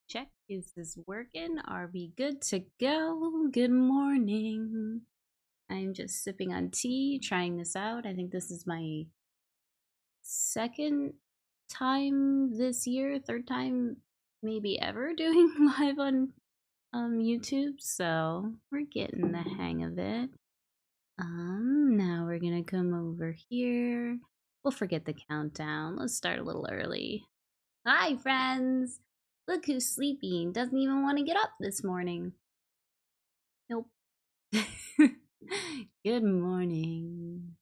Check. Is this working? Are we good to go? Good morning. I'm just sipping on tea, trying this out. I think this is my second time this year, third time maybe ever doing live on YouTube, so we're getting the hang of it. Now we're gonna come over here. We'll forget the countdown. Let's start a little early. Hi, friends! Look who's sleeping. Doesn't even want to get up this morning. Nope. Good morning.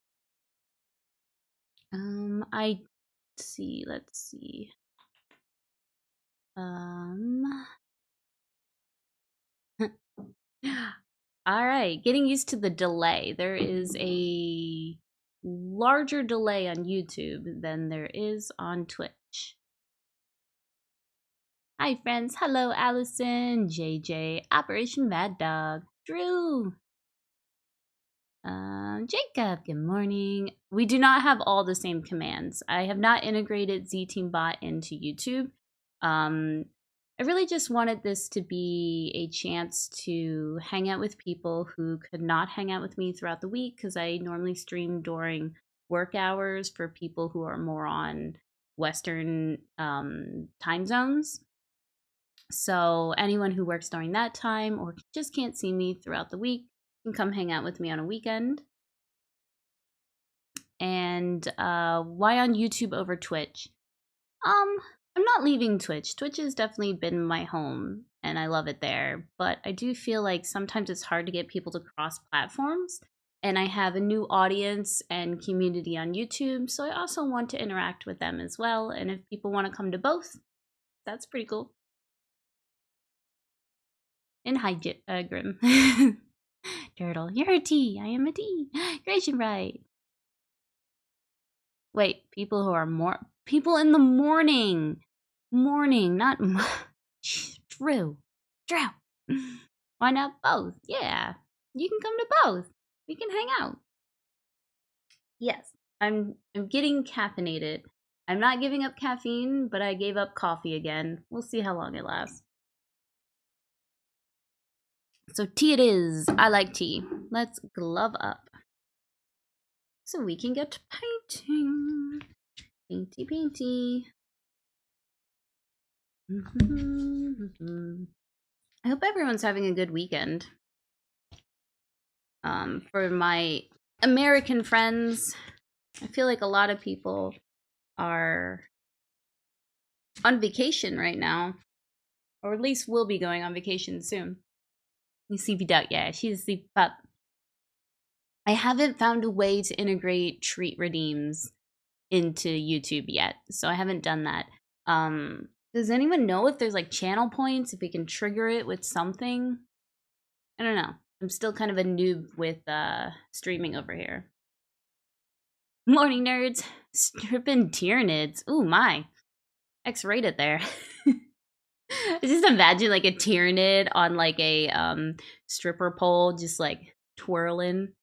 Let's see. All right, getting used to the delay. There is a larger delay on YouTube than there is on Twitch. Hi, friends. Hello, Allison, JJ, Operation Mad Dog, Drew, Jacob. Good morning. We do not have all the same commands. I have not integrated ZTeamBot into YouTube. I really just wanted this to be a chance to hang out with people who could not hang out with me throughout the week, because I normally stream during work hours for people who are more on Western time zones. So anyone who works during that time or just can't see me throughout the week can come hang out with me on a weekend. And why on YouTube over Twitch? I'm not leaving Twitch. Twitch has definitely been my home and I love it there, but I do feel like sometimes it's hard to get people to cross platforms, and I have a new audience and community on YouTube, so I also want to interact with them as well, and if people want to come to both, that's pretty cool. And hi, Grim. Turtle, you're a T. I am a T. Gration Bright. Wait, people who are people in the morning. Morning, not Drew. Why not both? Yeah, you can come to both. We can hang out. Yes, I'm getting caffeinated. I'm not giving up caffeine, but I gave up coffee again. We'll see how long it lasts. So tea it is. I like tea. Let's glove up so we can get to painting. Painty, painty. I hope everyone's having a good weekend. For my American friends, I feel like a lot of people are on vacation right now, or at least will be going on vacation soon. You sleepy duck, yeah, she's asleep up. I haven't found a way to integrate treat redeems into YouTube yet, so I haven't done that. Does anyone know if there's like channel points, if we can trigger it with something? I don't know. I'm still kind of a noob with streaming over here. Morning, nerds. Stripping Tyranids. Ooh, my. X-rated there. Just imagine like a Tyranid on like a stripper pole, just like twirling.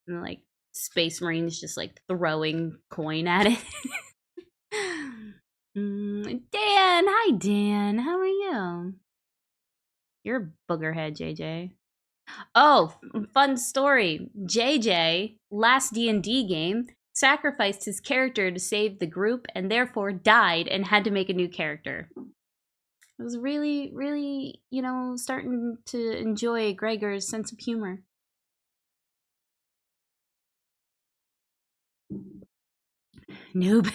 And like Space Marines just like throwing coin at it. Dan! Hi, Dan. How are you? You're a boogerhead, JJ. Oh, fun story. JJ, last D&D game, sacrificed his character to save the group and therefore died and had to make a new character. I was really, really, starting to enjoy Gregor's sense of humor. Noob.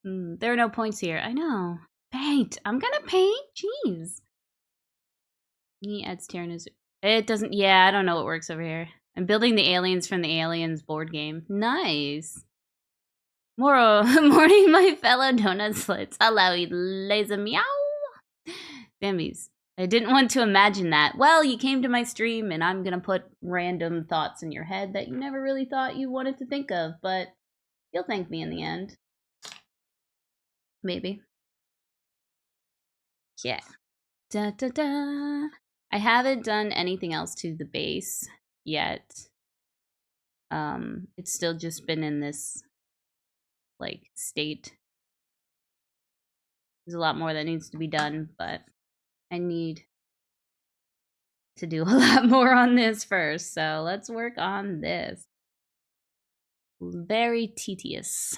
There are no points here. I know. Paint. I'm gonna paint. Jeez. He adds Tyrannosaurus. It doesn't. Yeah, I don't know what works over here. I'm building the aliens from the Aliens board game. Nice. Morning, my fellow donut slits. Allow you laser meow. Bambies. I didn't want to imagine that. Well, you came to my stream and I'm gonna put random thoughts in your head that you never really thought you wanted to think of, but you'll thank me in the end. Maybe. Yeah. Da da da. I haven't done anything else to the base yet. It's still just been in this like state. There's a lot more that needs to be done, but I need to do a lot more on this first. So let's work on this. Very tedious.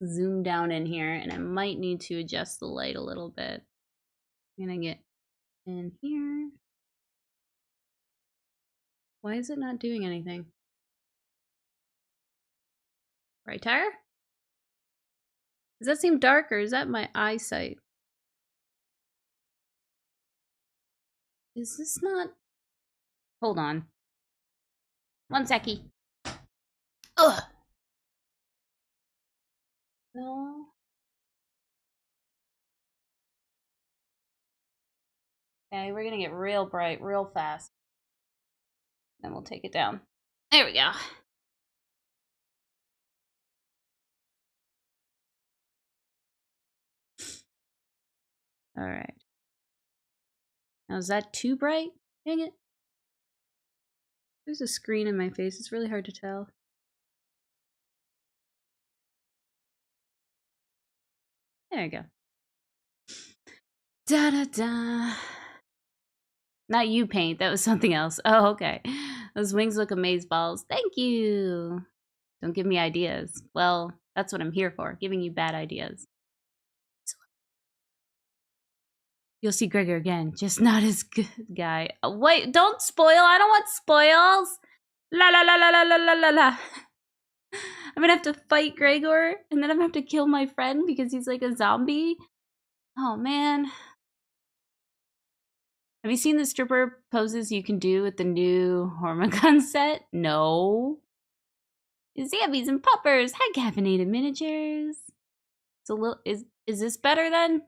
Zoom down in here, and I might need to adjust the light a little bit. I'm gonna get in here. Why is it not doing anything? Right tire? Does that seem dark, or is that my eyesight? Is this not... Hold on. One seckie. Ugh. No. Okay, we're gonna get real bright real fast. Then we'll take it down. There we go. Alright. Now, is that too bright? Dang it. There's a screen in my face. It's really hard to tell. There you go. Da-da-da. Not you, Paint. That was something else. Oh, okay. Those wings look amazeballs. Thank you. Don't give me ideas. Well, that's what I'm here for, giving you bad ideas. You'll see Gregor again, just not as good guy. Wait, don't spoil. I don't want spoils. La la la la la la la la la. I'm gonna have to fight Gregor, and then I'm gonna have to kill my friend because he's like a zombie. Oh, man. Have you seen the stripper poses you can do with the new Hormone set? No. Zambies and puppers, high caffeinated miniatures. It's a little. Is this better then?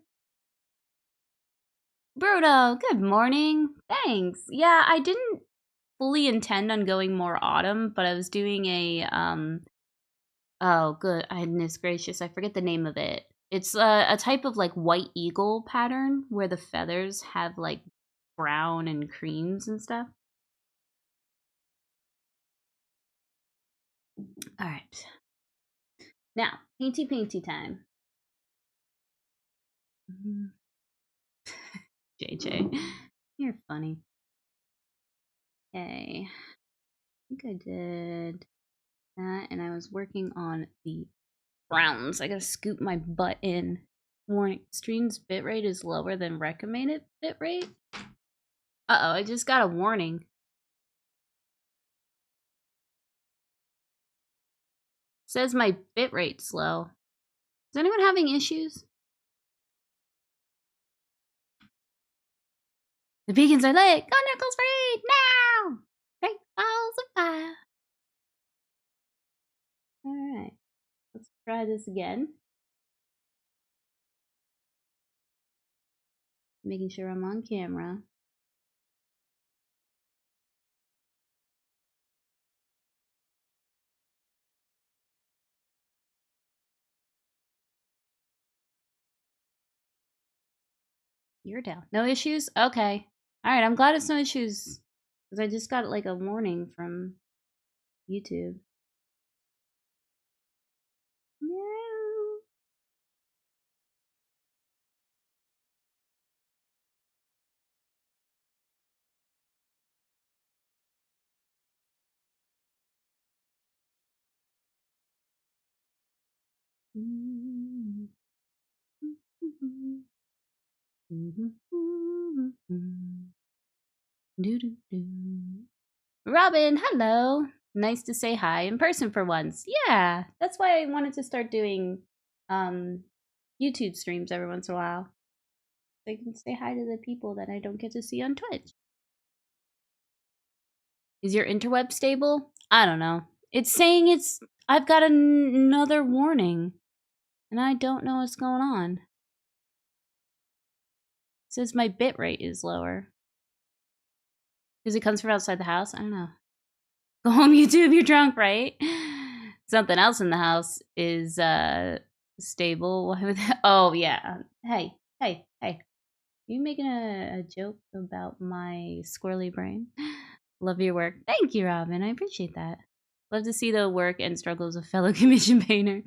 Bruno, good morning. Thanks. Yeah, I didn't fully intend on going more autumn, but I was doing a oh, goodness gracious, I forget the name of it. It's a type of like white eagle pattern where the feathers have like brown and creams and stuff. All right. Now, painty time. JJ, you're funny. Okay. I think I did that, and I was working on the browns. I gotta scoop my butt in. Warning, stream's bitrate is lower than recommended bitrate. Uh-oh, I just got a warning. It says my bitrate's low. Is anyone having issues? The beacons are lit! Go Knuckles free! Now! Great balls of fire! Alright. Let's try this again. Making sure I'm on camera. You're down. No issues? Okay. Alright, I'm glad it's no issues. Because I just got like a warning from YouTube. No. Robin, hello. Nice to say hi in person for once. Yeah, that's why I wanted to start doing YouTube streams every once in a while. So I can say hi to the people that I don't get to see on Twitch. Is your interweb stable? I don't know. It's saying I've got another warning. And I don't know what's going on. It says my bitrate is lower. Because it comes from outside the house? I don't know. Go home, YouTube, you're drunk, right? Something else in the house is stable. Oh, yeah. Hey. Are you making a joke about my squirrely brain? Love your work. Thank you, Robin. I appreciate that. Love to see the work and struggles of fellow commission painter.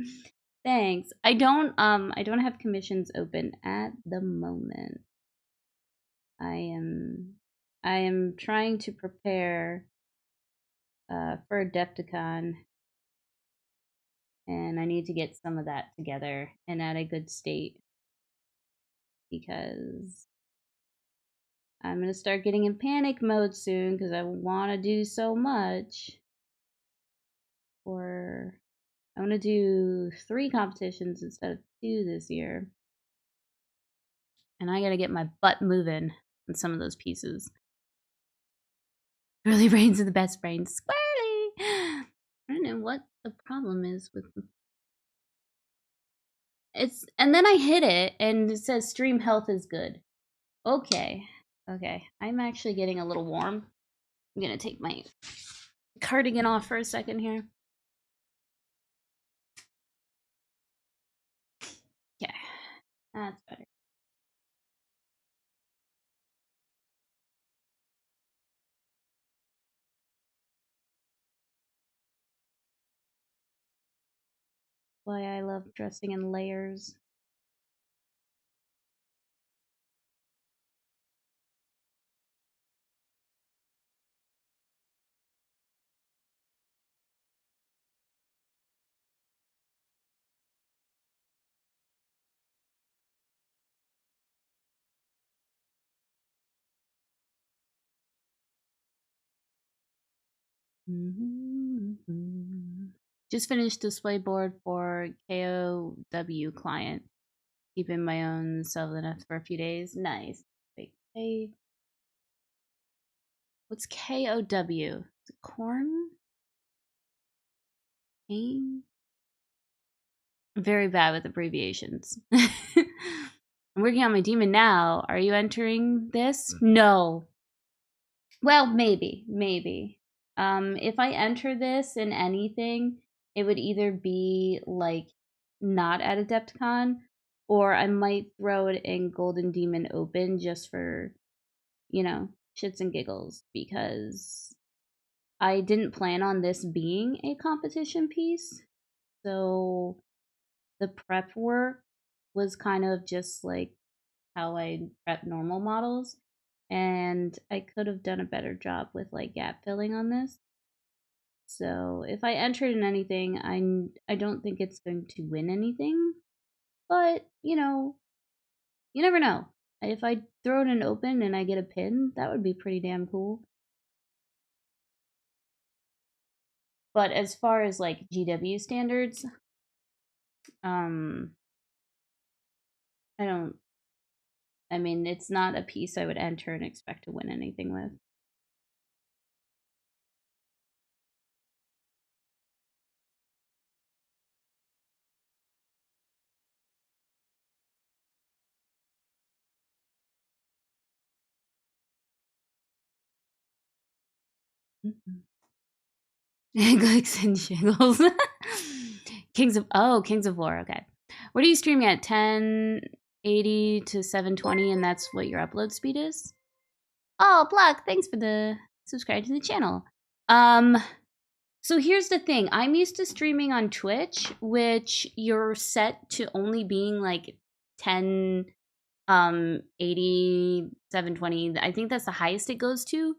Thanks. I don't have commissions open at the moment. I am trying to prepare for Adepticon, and I need to get some of that together and at a good state because I'm gonna start getting in panic mode soon because I want to do so much. Or I want to do 3 competitions instead of 2 this year, and I gotta get my butt moving on some of those pieces. Early brains are the best brains. Squirrely! I don't know what the problem is with it's, and then I hit it and it says stream health is good. Okay. Okay. I'm actually getting a little warm. I'm gonna take my cardigan off for a second here. Okay. That's better. Why I love dressing in layers. Just finished display board for KOW client. Keeping my own self enough for a few days. Nice. Wait, what's KOW? Is it corn? Pain? I'm very bad with abbreviations. I'm working on my demon now. Are you entering this? No. Well, maybe. If I enter this in anything, it would either be like not at Adepticon, or I might throw it in Golden Demon Open just for, shits and giggles, because I didn't plan on this being a competition piece. So the prep work was kind of just like how I prep normal models, and I could have done a better job with like gap filling on this. So if I entered in anything, I don't think it's going to win anything, but you never know. If I throw it in open and I get a pin, that would be pretty damn cool. But as far as like GW standards, I mean, it's not a piece I would enter and expect to win anything with. Clicks and jiggles. Kings of War, okay. What are you streaming at? 1080 to 720, and that's what your upload speed is? Oh, Black, thanks for the subscribe to the channel. So here's the thing. I'm used to streaming on Twitch, which you're set to only being like 10, 80, 720. I think that's the highest it goes to.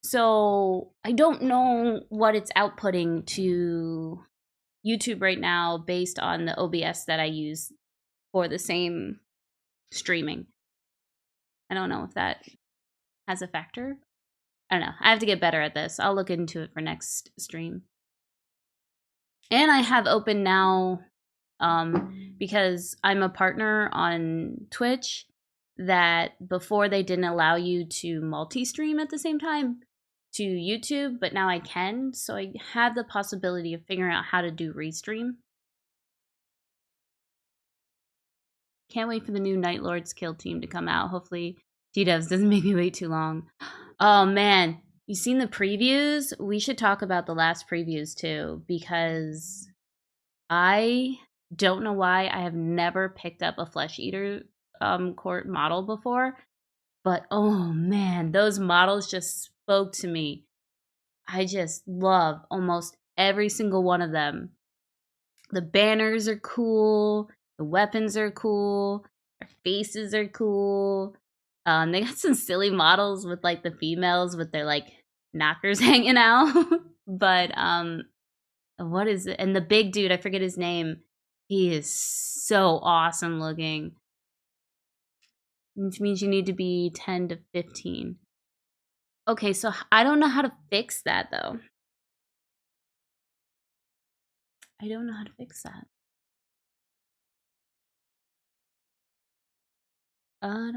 So I don't know what it's outputting to YouTube right now based on the OBS that I use for the same streaming. I don't know if that has a factor. I don't know. I have to get better at this. I'll look into it for next stream. And I have open now because I'm a partner on Twitch that before they didn't allow you to multi-stream at the same time to YouTube, but now I can. So I have the possibility of figuring out how to do restream. Can't wait for the new Night Lord's kill team to come out. Hopefully T-Dubs doesn't make me wait too long. Oh man, you seen the previews? We should talk about the last previews too, because I don't know why I have never picked up a Flesh Eater court model before, but oh man, those models just spoke to me. I just love almost every single one of them. The banners are cool. The weapons are cool. Their faces are cool. They got some silly models with like the females with their like knockers hanging out. But what is it? And the big dude, I forget his name. He is so awesome looking. Which means you need to be 10 to 15. Okay, so I don't know how to fix that though. I don't know how to fix that. I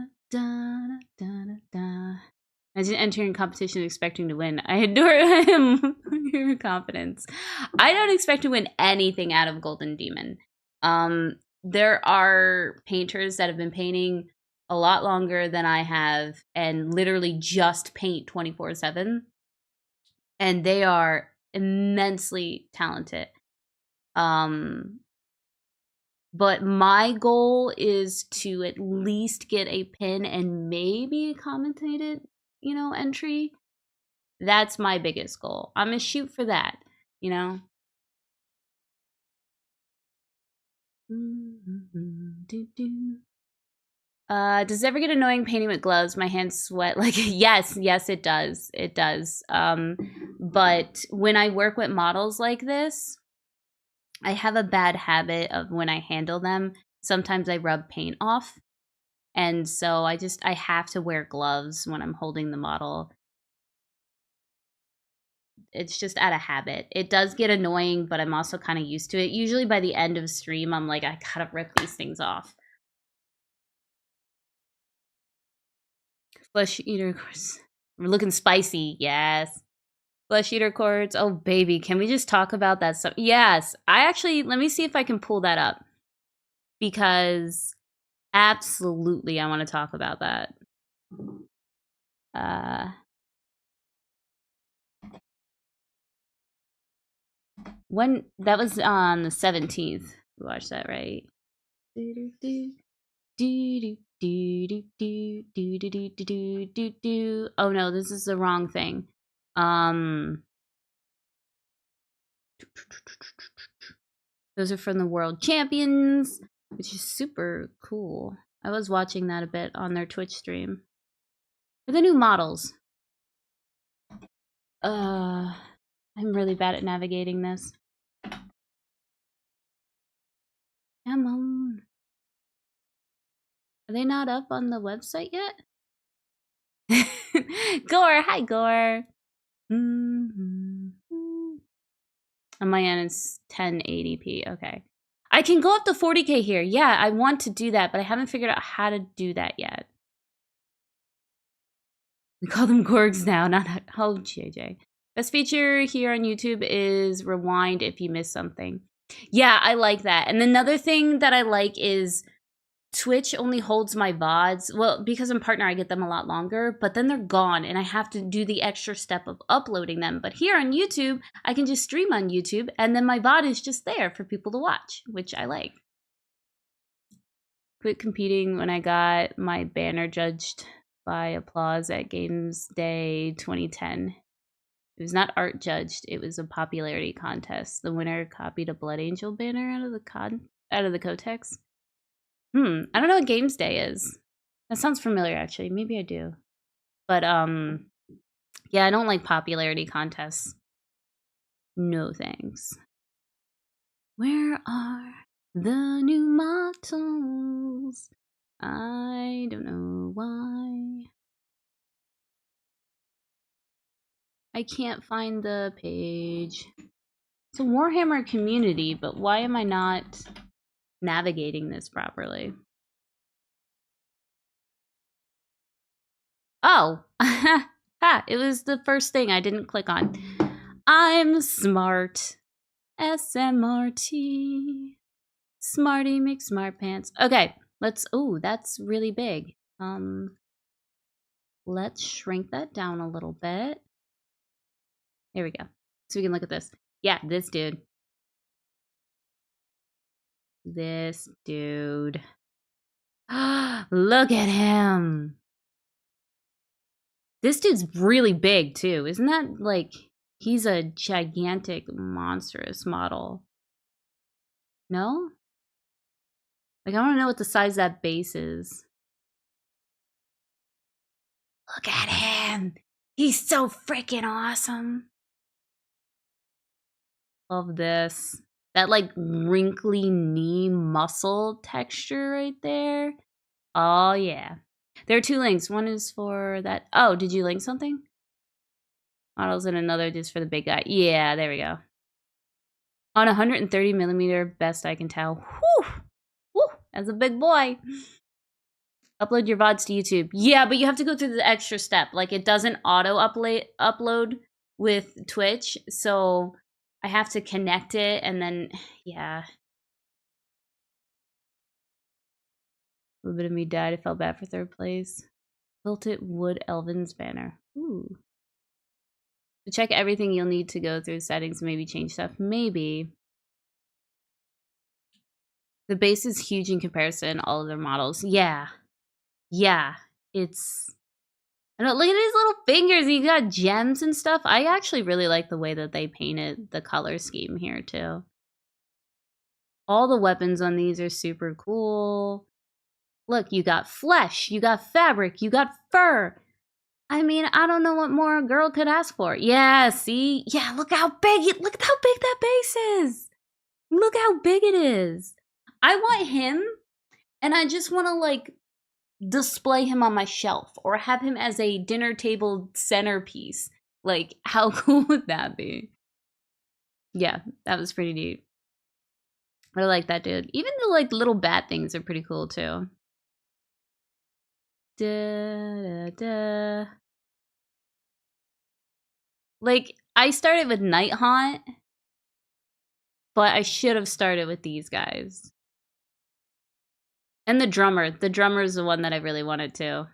didn't enter in competition expecting to win. I adore him. Your confidence. I don't expect to win anything out of Golden Demon. There are painters that have been painting a lot longer than I have and literally just paint 24/7. And they are immensely talented. But my goal is to at least get a pin and maybe a commentated, entry. That's my biggest goal. I'm gonna shoot for that, you know? Does it ever get annoying painting with gloves? My hands sweat like yes, it does. It does. But when I work with models like this, I have a bad habit of when I handle them, sometimes I rub paint off. And so I have to wear gloves when I'm holding the model. It's just out of habit. It does get annoying, but I'm also kind of used to it. Usually by the end of stream, I'm like, I gotta rip these things off. Flesh eater cords. We're looking spicy. Yes. Flesh eater cords. Oh, baby. Can we just talk about that stuff? Yes. Let me see if I can pull that up. Because absolutely, I want to talk about that. When that was on the 17th. We watched that, right? Oh no, this is the wrong thing. Those are from the World Champions, which is super cool. I was watching that a bit on their Twitch stream. For the new models. I'm really bad at navigating this. Come on. Are they not up on the website yet? Gore, hi Gore. On my end, it's 1080p. Okay. I can go up to 40k here. Yeah, I want to do that, but I haven't figured out how to do that yet. We call them Gorgs now, not oh JJ. Best feature here on YouTube is rewind if you miss something. Yeah, I like that. And another thing that I like is Twitch only holds my VODs. Well, because I'm partner, I get them a lot longer, but then they're gone and I have to do the extra step of uploading them. But here on YouTube, I can just stream on YouTube and then my VOD is just there for people to watch, which I like. Quit competing when I got my banner judged by applause at Games Day 2010. It was not art judged, it was a popularity contest. The winner copied a Blood Angel banner out of the Codex. I don't know what Games Day is. That sounds familiar, actually. Maybe I do. But, yeah, I don't like popularity contests. No thanks. Where are the new models? I don't know why. I can't find the page. It's a Warhammer community, but why am I not navigating this properly? Oh, it was the first thing I didn't click on. I'm smart. SMRT. Smarty McSmartpants. Okay, that's really big. Let's shrink that down a little bit. There we go. So we can look at this. Yeah, this dude. This dude. Look at him. This dude's really big too. Isn't that like, he's a gigantic, monstrous model. No? Like, I want to know what the size of that base is. Look at him! He's so freaking awesome! Love this. That, like, wrinkly knee muscle texture right there. Oh, yeah. There are 2 links. One is for that. Oh, did you link something? Models and another just for the big guy. Yeah, there we go. On 130 millimeter, best I can tell. Whew! Whew! That's a big boy. Upload your VODs to YouTube. Yeah, but you have to go through the extra step. Like, it doesn't upload with Twitch, so I have to connect it, and then, yeah. A little bit of me died. I felt bad for 3rd place. Built it wood Elvin's banner. Ooh. To check everything, you'll need to go through settings, maybe change stuff. Maybe. The base is huge in comparison to all other models. Yeah. Yeah. It's... I know, look at his little fingers. He got gems and stuff. I actually really like the way that they painted the color scheme here, too. All the weapons on these are super cool. Look, you got flesh, you got fabric, you got fur. I mean, I don't know what more a girl could ask for. Yeah, see? Yeah, look how big look at how big that base is. Look how big it is. I want him, and I just want to, like, display him on my shelf or have him as a dinner table centerpiece. Like, how cool would that be? Yeah, that was pretty neat. I like that dude. Even the, like, little bat things are pretty cool, too. Da, da, da. Like, I started with Night Haunt, but I should have started with these guys. And the drummer. The drummer is the one that I really wanted to.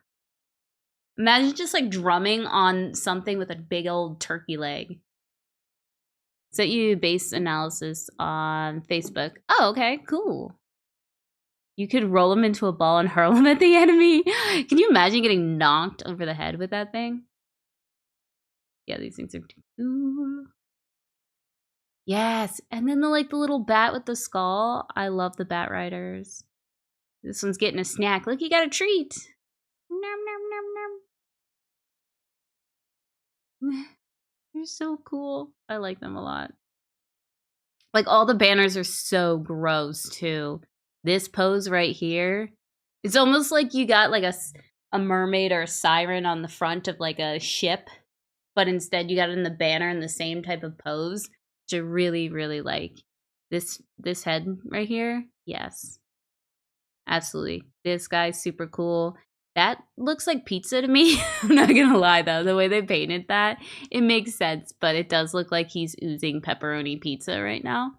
Imagine just, like, drumming on something with a big old turkey leg. Set you base analysis on Facebook. Oh, okay, cool. You could roll him into a ball and hurl him at the enemy. Can you imagine getting knocked over the head with that thing? Yeah, these things are too cool. Yes, and then the little bat with the skull. I love the bat riders. This one's getting a snack. Look, you got a treat. Nom nom nom nom. They're so cool. I like them a lot. Like, all the banners are so gross too. This pose right here, it's almost like you got like a mermaid or a siren on the front of like a ship, but instead you got it in the banner in the same type of pose, which I really, really like. This head right here, yes. Absolutely. This guy's super cool. That looks like pizza to me. I'm not gonna lie though, the way they painted that, it makes sense, but it does look like he's oozing pepperoni pizza right now.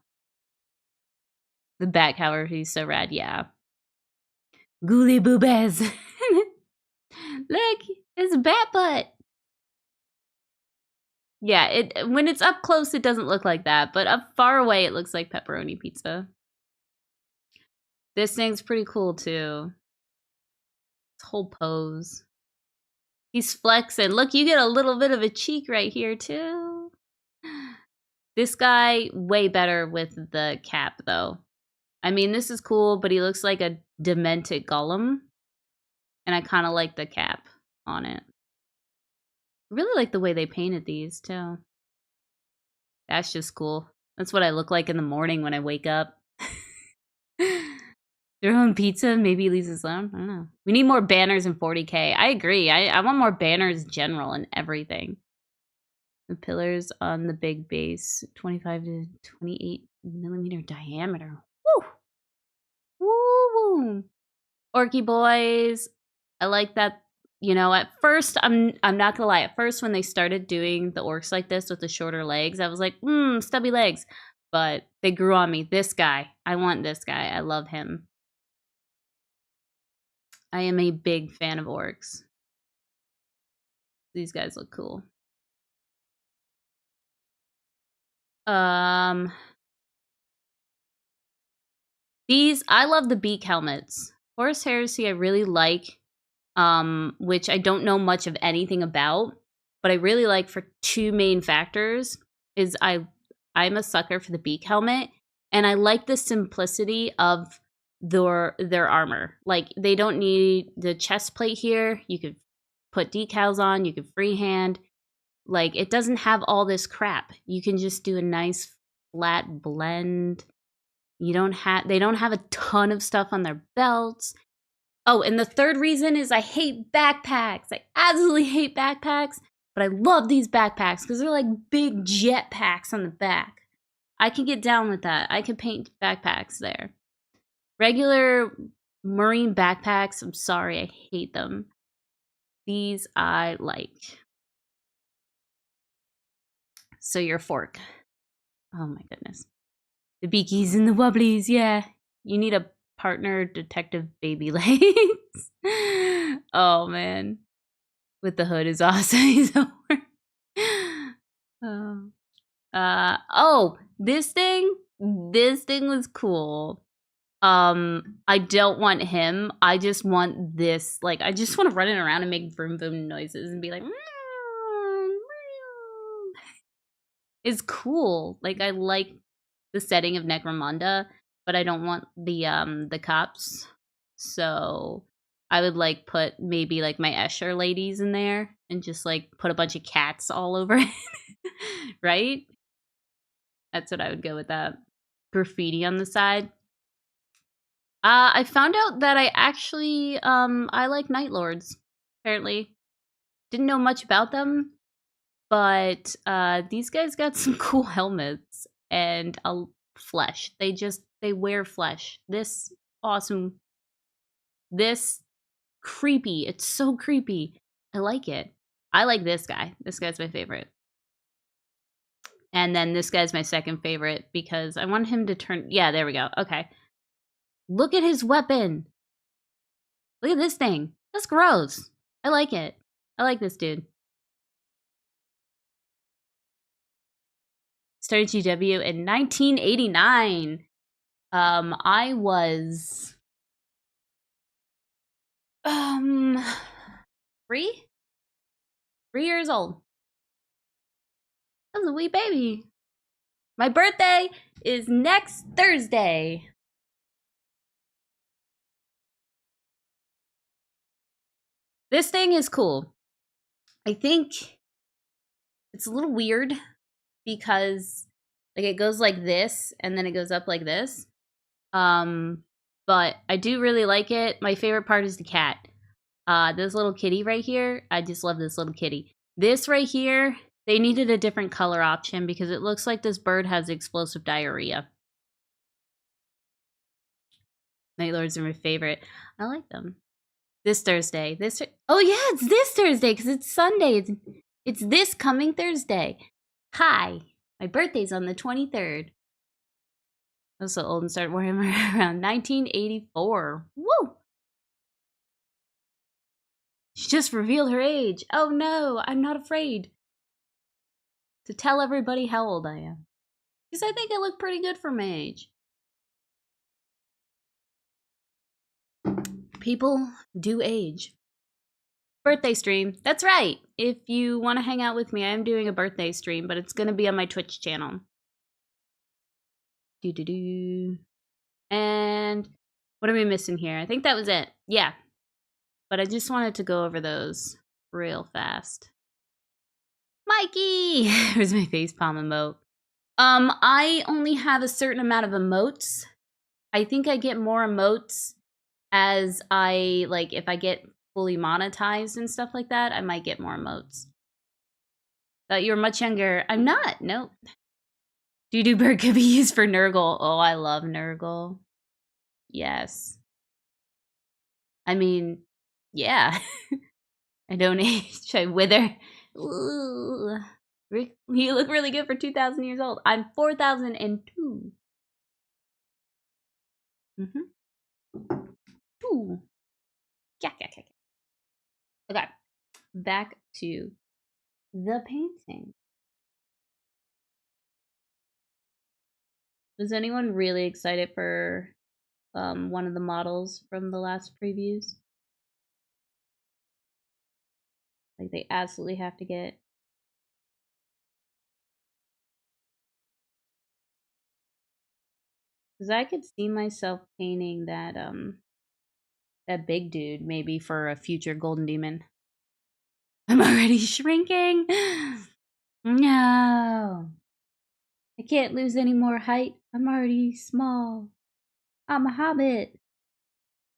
The bat cower, he's so rad, yeah. Ghoulie boobas. Look, it's a bat butt. Yeah, when it's up close, it doesn't look like that, but up far away, it looks like pepperoni pizza. This thing's pretty cool too. This whole pose. He's flexing. Look, you get a little bit of a cheek right here too. This guy, way better with the cap though. I mean, this is cool, but he looks like a demented golem. And I kind of like the cap on it. I really like the way they painted these too. That's just cool. That's what I look like in the morning when I wake up. Their own pizza, maybe Lisa's Lounge. I don't know. We need more banners in 40K. I agree. I want more banners general and everything. The pillars on the big base, 25 to 28 millimeter diameter. Woo! Woo! Orky boys. I like that. You know, at first, I'm not gonna lie. At first, when they started doing the orcs like this with the shorter legs, I was like, stubby legs. But they grew on me. This guy. I want this guy. I love him. I am a big fan of orcs. These guys look cool. These, I love the beak helmets. Horus Heresy I really like, which I don't know much of anything about, but I really like for 2 main factors. Is I'm a sucker for the beak helmet, And I like the simplicity of their armor. Like, they don't need the chest plate here. You could put decals on, you could freehand. Like, it doesn't have all this crap. You can just do a nice flat blend. They don't have a ton of stuff on their belts. Oh, and the third reason is I hate backpacks. I absolutely hate backpacks, but I love these backpacks because they're like big jet packs on the back. I can get down with that. I can paint backpacks there. Regular marine backpacks, I'm sorry, I hate them. These I like. So your fork. Oh my goodness. The beakies and the wobblies, yeah. You need a partner, detective baby legs. Oh man. With the hood is awesome. Oh, this thing was cool. I don't want him. I just want this. Like, I just want to run it around and make vroom vroom noises and be like, meow, meow. It's cool. Like, I like the setting of Necromunda, but I don't want the cops. So I would like put maybe like my Escher ladies in there and just like put a bunch of cats all over it. Right? That's what I would go with that. Graffiti on the side. I found out that I actually I like Night Lords, apparently. Didn't know much about them, but these guys got some cool helmets and a flesh. They wear flesh. This awesome. This creepy. It's so creepy. I like it. I like this guy. This guy's my favorite. And then this guy's my second favorite because I want him to turn. Yeah, there we go. Okay. Look at his weapon. Look at this thing. That's gross. I like it. I like this dude. Started GW in 1989. I was 3 years old. I was a wee baby. My birthday is next Thursday. This thing is cool. I think it's a little weird because like it goes like this and then it goes up like this. But I do really like it. My favorite part is the cat. This little kitty right here. I just love this little kitty. This right here, they needed a different color option because it looks like this bird has explosive diarrhea. Night Lords are my favorite. I like them. This Thursday. Oh yeah, it's this Thursday because it's Sunday. It's this coming Thursday. Hi. My birthday's on the 23rd. I was so old and started wearing them around 1984. Woo! She just revealed her age. Oh no, I'm not afraid to tell everybody how old I am. Because I think I look pretty good for my age. People do age. Birthday stream. That's right. If you want to hang out with me, I am doing a birthday stream, but it's going to be on my Twitch channel. And what are we missing here? I think that was it. Yeah. But I just wanted to go over those real fast. Mikey! Here's my facepalm emote. I only have a certain amount of emotes. I think I get more emotes as I, like, if I get fully monetized and stuff like that, I might get more emotes. Thought you were much younger. I'm not. Nope. Doo-doo bird could be used for Nurgle. Oh, I love Nurgle. Yes. I mean, yeah. I don't age. I wither. Ooh. You look really good for 2,000 years old. I'm 4,002. Mm-hmm. 2. Yeah. Okay. Back to the painting. Was anyone really excited for one of the models from the last previews? Like, they absolutely have to get. Because I could see myself painting that big dude maybe for a future golden demon. I'm already shrinking. No. I can't lose any more height. I'm already small. I'm a hobbit.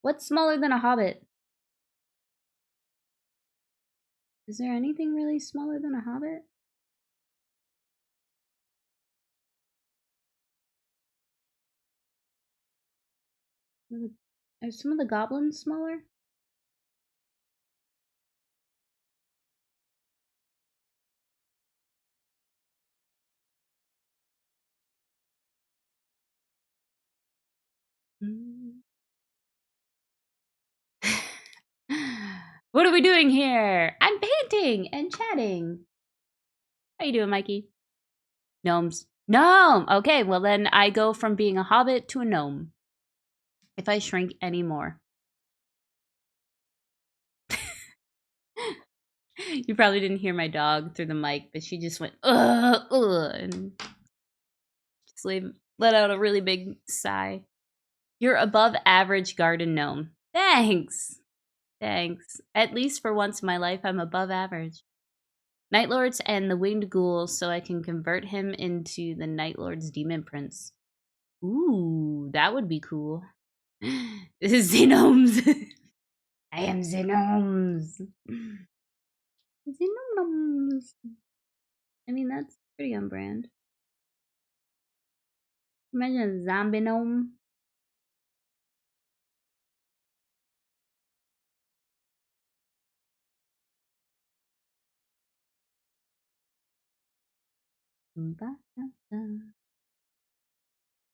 What's smaller than a hobbit? Is there anything really smaller than a hobbit? Are some of the goblins smaller? Mm. What are we doing here? I'm painting and chatting. How you doing, Mikey? Gnomes. Gnome! Okay, well then I go from being a hobbit to a gnome. If I shrink anymore. You probably didn't hear my dog through the mic, but she just went, and just let out a really big sigh. You're above average garden gnome. Thanks. Thanks. At least for once in my life, I'm above average. Night Lords and the Winged Ghouls, so I can convert him into the Night Lord's Demon Prince. Ooh, that would be cool. This is Xenomes. I am Xenomes. Xenomes. I mean, that's pretty on brand. Imagine a zombie gnome.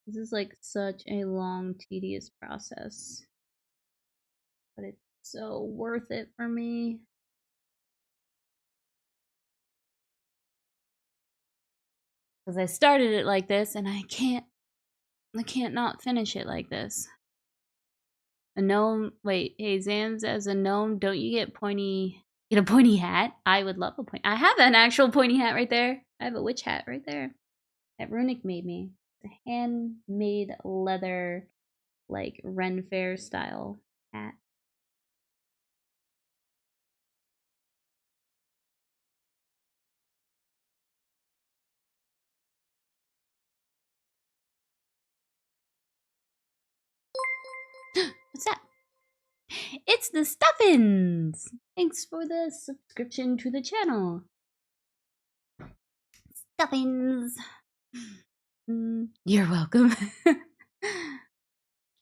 This is like such a long, tedious process. But it's so worth it for me. Because I started it like this and I can't not finish it like this. A gnome, wait, hey Zams, as a gnome, don't you get a pointy hat? I would love a point. I have an actual pointy hat right there. I have a witch hat right there. That Runic made me. It's a handmade leather, like Ren Fair style hat. What's that? It's the Stuffins! Thanks for the subscription to the channel. Stuffins! You're welcome.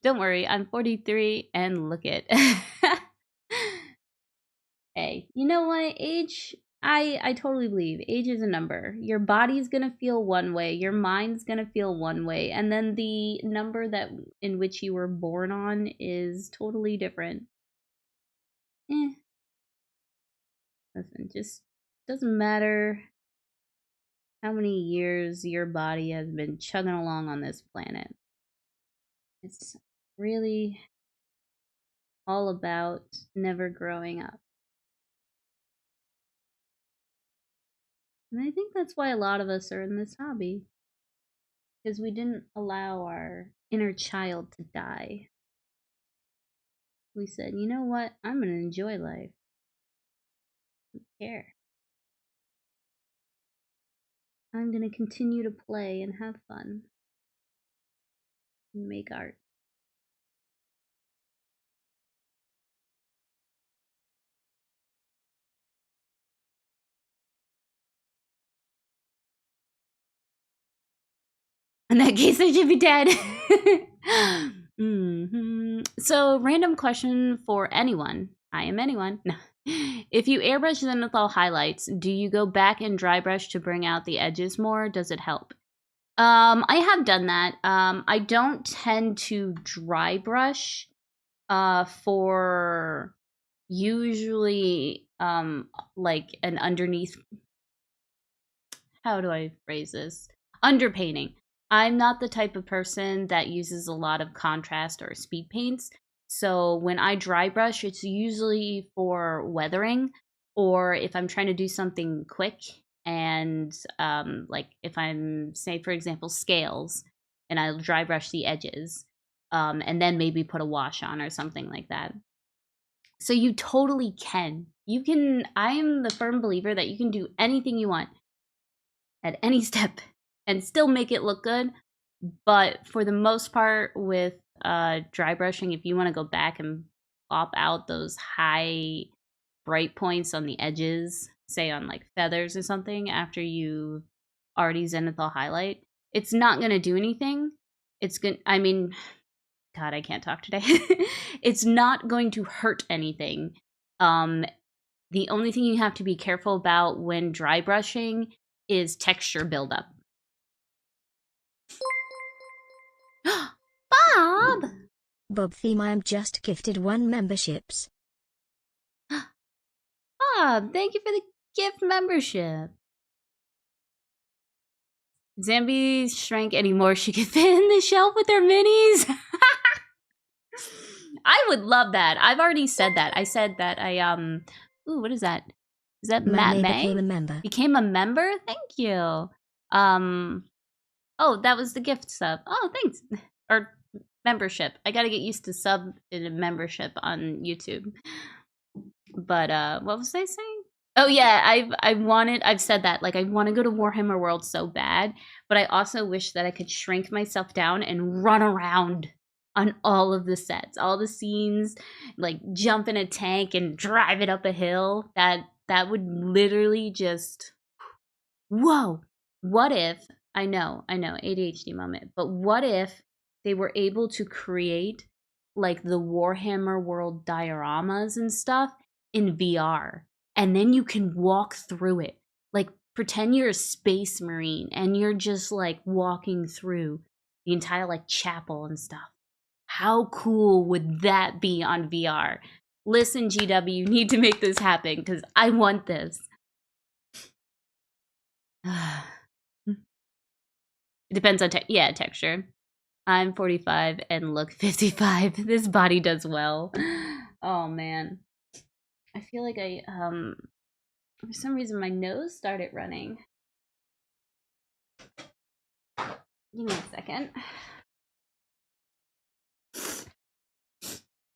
Don't worry, I'm 43 and look it. Hey, you know what? Age, I totally believe age is a number. Your body's gonna feel one way, your mind's gonna feel one way, and then the number that in which you were born on is totally different. Listen, just doesn't matter how many years your body has been chugging along on this planet. It's really all about never growing up. And I think that's why a lot of us are in this hobby. Because we didn't allow our inner child to die. We said, you know what? I'm going to enjoy life. I don't care. I'm going to continue to play and have fun. And make art. In that case, I should be dead. So, random question for anyone. I am anyone. No. If you airbrush Zenithal highlights, do you go back and dry brush to bring out the edges more? Does it help? I have done that. I don't tend to dry brush for usually like an underneath, how do I phrase this? Underpainting. I'm not the type of person that uses a lot of contrast or speed paints. So when I dry brush, it's usually for weathering, or if I'm trying to do something quick and like if I'm, say for example, scales, and I'll dry brush the edges, and then maybe put a wash on or something like that. So you totally can. You can. I am the firm believer that you can do anything you want at any step and still make it look good. But for the most part, with dry brushing, if you want to go back and pop out those high bright points on the edges, say on like feathers or something, after you already zenithal highlight, it's not going to do anything. It's going I mean, God, I can't talk today. It's not going to hurt anything. The only thing you have to be careful about when dry brushing is texture buildup. Bob! Bob Theme, I am just gifted 1 memberships. Bob, thank you for the gift membership. Zambi shrank anymore. She could fit in the shelf with her minis. I would love that. I've already said that. I said that I ooh, what is that? Is that Matt May? Became a member. Became a member? Thank you. Oh, that was the gift sub. Oh, thanks. Or membership. I gotta get used to sub and membership on YouTube. But what was I saying? Oh yeah, I've said that, like, I want to go to Warhammer World so bad, but I also wish that I could shrink myself down and run around on all of the sets, all the scenes, like jump in a tank and drive it up a hill. That would literally just, whoa. What if, I know, ADHD moment, but what if they were able to create like the Warhammer World dioramas and stuff in VR, and then you can walk through it. Like, pretend you're a space marine and you're just like walking through the entire like chapel and stuff. How cool would that be on VR? Listen, GW, you need to make this happen because I want this. It depends on texture. I'm 45 and look 55. This body does well. Oh man. I feel like for some reason my nose started running. Give me a second. I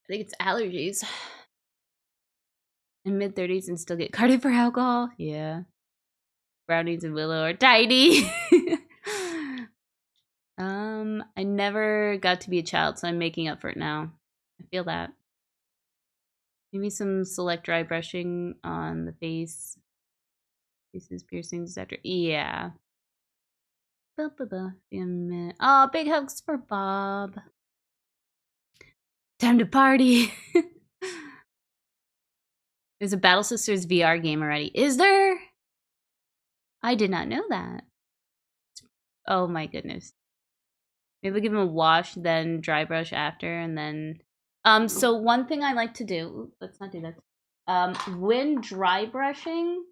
think it's allergies. In mid-30s and still get carded for alcohol? Yeah. Brownies and Willow are tiny. I never got to be a child, so I'm making up for it now. I feel that. Maybe some select dry brushing on the face. Faces, piercings, etc. Yeah. Oh, big hugs for Bob. Time to party. There's a Battle Sisters VR game already. Is there? I did not know that. Oh my goodness. Maybe we'll give him a wash, then dry brush after, and then... So one thing I like to do... Ooh, let's not do that. When dry brushing,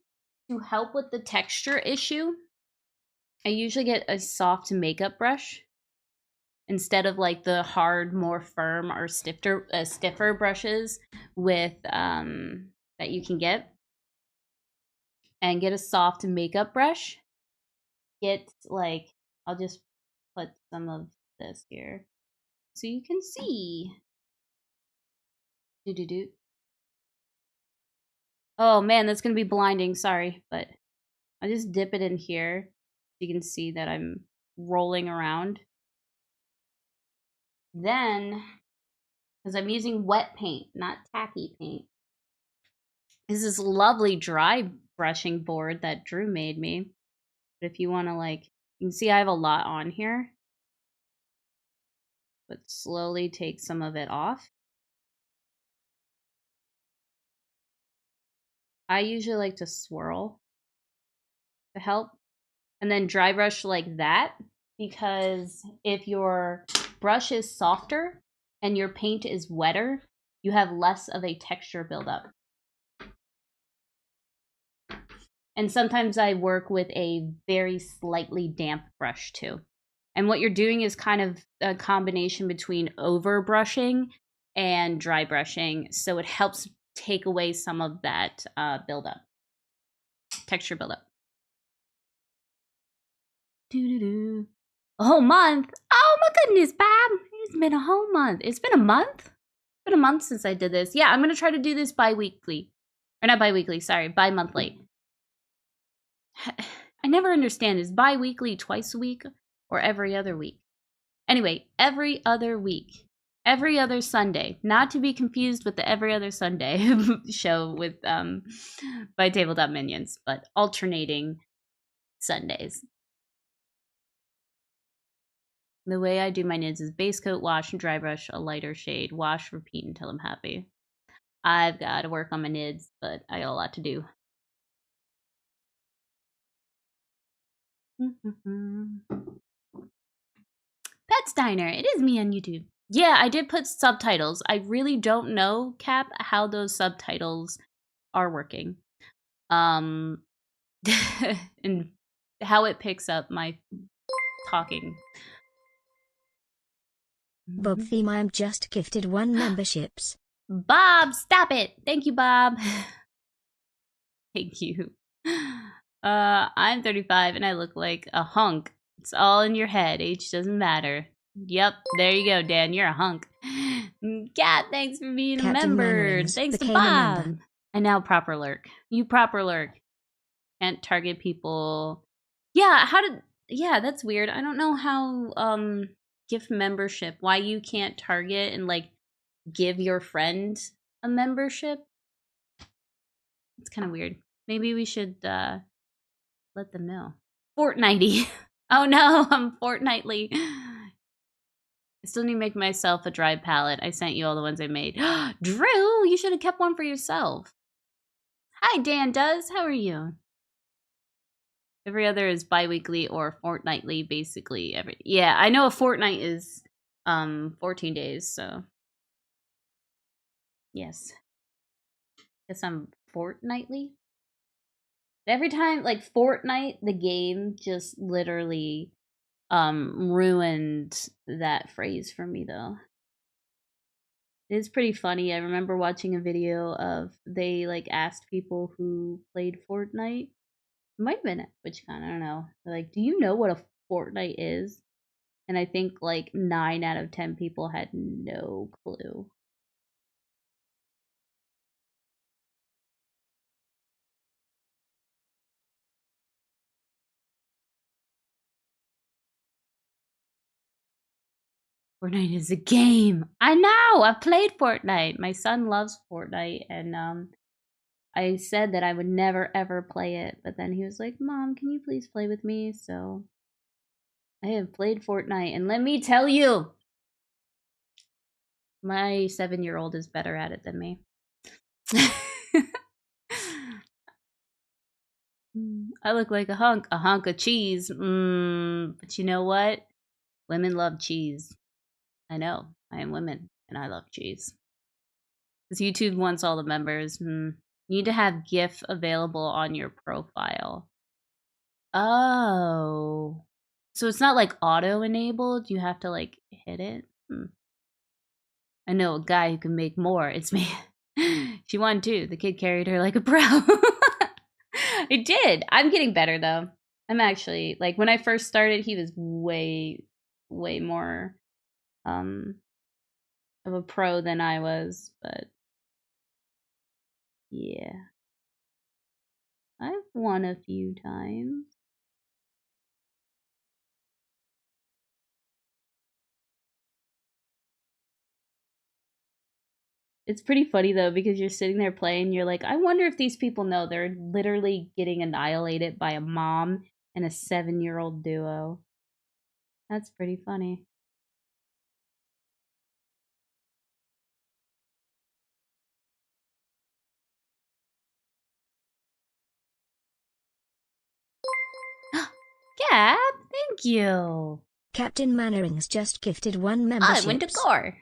to help with the texture issue, I usually get a soft makeup brush instead of like the hard, more firm or stiffer brushes with that you can get. And get a soft makeup brush. Get like, I'll just put some of this here so you can see. Do. Oh man, that's gonna be blinding. Sorry, but I just dip it in here. You can see that I'm rolling around. Then, because I'm using wet paint, not tacky paint, is this lovely dry brushing board that Drew made me. But if you want to, like, you can see I have a lot on here. But slowly take some of it off. I usually like to swirl to help. And then dry brush like that, because if your brush is softer and your paint is wetter, you have less of a texture buildup. And sometimes I work with a very slightly damp brush too. And what you're doing is kind of a combination between over brushing and dry brushing, so it helps take away some of that buildup, texture buildup. A whole month? Oh my goodness, Bob. It's been a whole month. It's been a month? It's been a month since I did this. Yeah, I'm going to try to do this bi-weekly. Or not bi-weekly, sorry, bi-monthly. I never understand. Is bi-weekly twice a week or every other week? Anyway, every other week. Every other Sunday. Not to be confused with the Every Other Sunday show with by Tabletop Minions, but alternating Sundays. The way I do my nids is base coat, wash, and dry brush, a lighter shade, wash, repeat until I'm happy. I've got to work on my nids, but I got a lot to do. Pets Diner, it is me on YouTube. Yeah, I did put subtitles. I really don't know, Cap, how those subtitles are working. And how it picks up my talking. Bob Theme, I am just gifted 1 memberships. Bob, stop it! Thank you, Bob. Thank you. I'm 35 and I look like a hunk. It's all in your head. Age doesn't matter. Yep, there you go, Dan. You're a hunk. Cat, thanks for being a member. Thanks to Bob. And now proper lurk. You proper lurk. Can't target people. Yeah, yeah, that's weird. I don't know how gift membership, why you can't target and like give your friend a membership. It's kind of weird. Maybe we should let them know. Fortnightly. Oh no, I'm fortnightly. I still need to make myself a dry palette. I sent you all the ones I made. Drew, you should have kept one for yourself. Hi, Dan Does. How are you? Every other is bi-weekly or fortnightly, basically. Yeah, I know a fortnight is 14 days, so yes. Guess I'm fortnightly. Every time, like, Fortnite, the game just literally ruined that phrase for me, though. It's pretty funny. I remember watching a video of they like asked people who played Fortnite. It might have been at TwitchCon, I don't know. They're like, do you know what a Fortnite is? And I think like 9 out of 10 people had no clue. Fortnite is a game. I know. I've played Fortnite. My son loves Fortnite, and I said that I would never ever play it, but then he was like, "Mom, can you please play with me?" So I have played Fortnite, and let me tell you, my 7-year-old is better at it than me. I look like a hunk of cheese. But you know what? Women love cheese. I know. I am women, and I love cheese. Because YouTube wants all the members. You need to have GIF available on your profile. Oh. So it's not like auto-enabled? You have to like hit it? I know a guy who can make more. It's me. She won too. The kid carried her like a pro. I did. I'm getting better though. I'm actually like when I first started, he was way more of a pro than I was, but yeah. I've won a few times. It's pretty funny though because you're sitting there playing, you're like, I wonder if these people know they're literally getting annihilated by a mom and a 7-year-old duo. That's pretty funny. Gab, thank you. Captain Mannerings just gifted 1 membership. I went to Gore.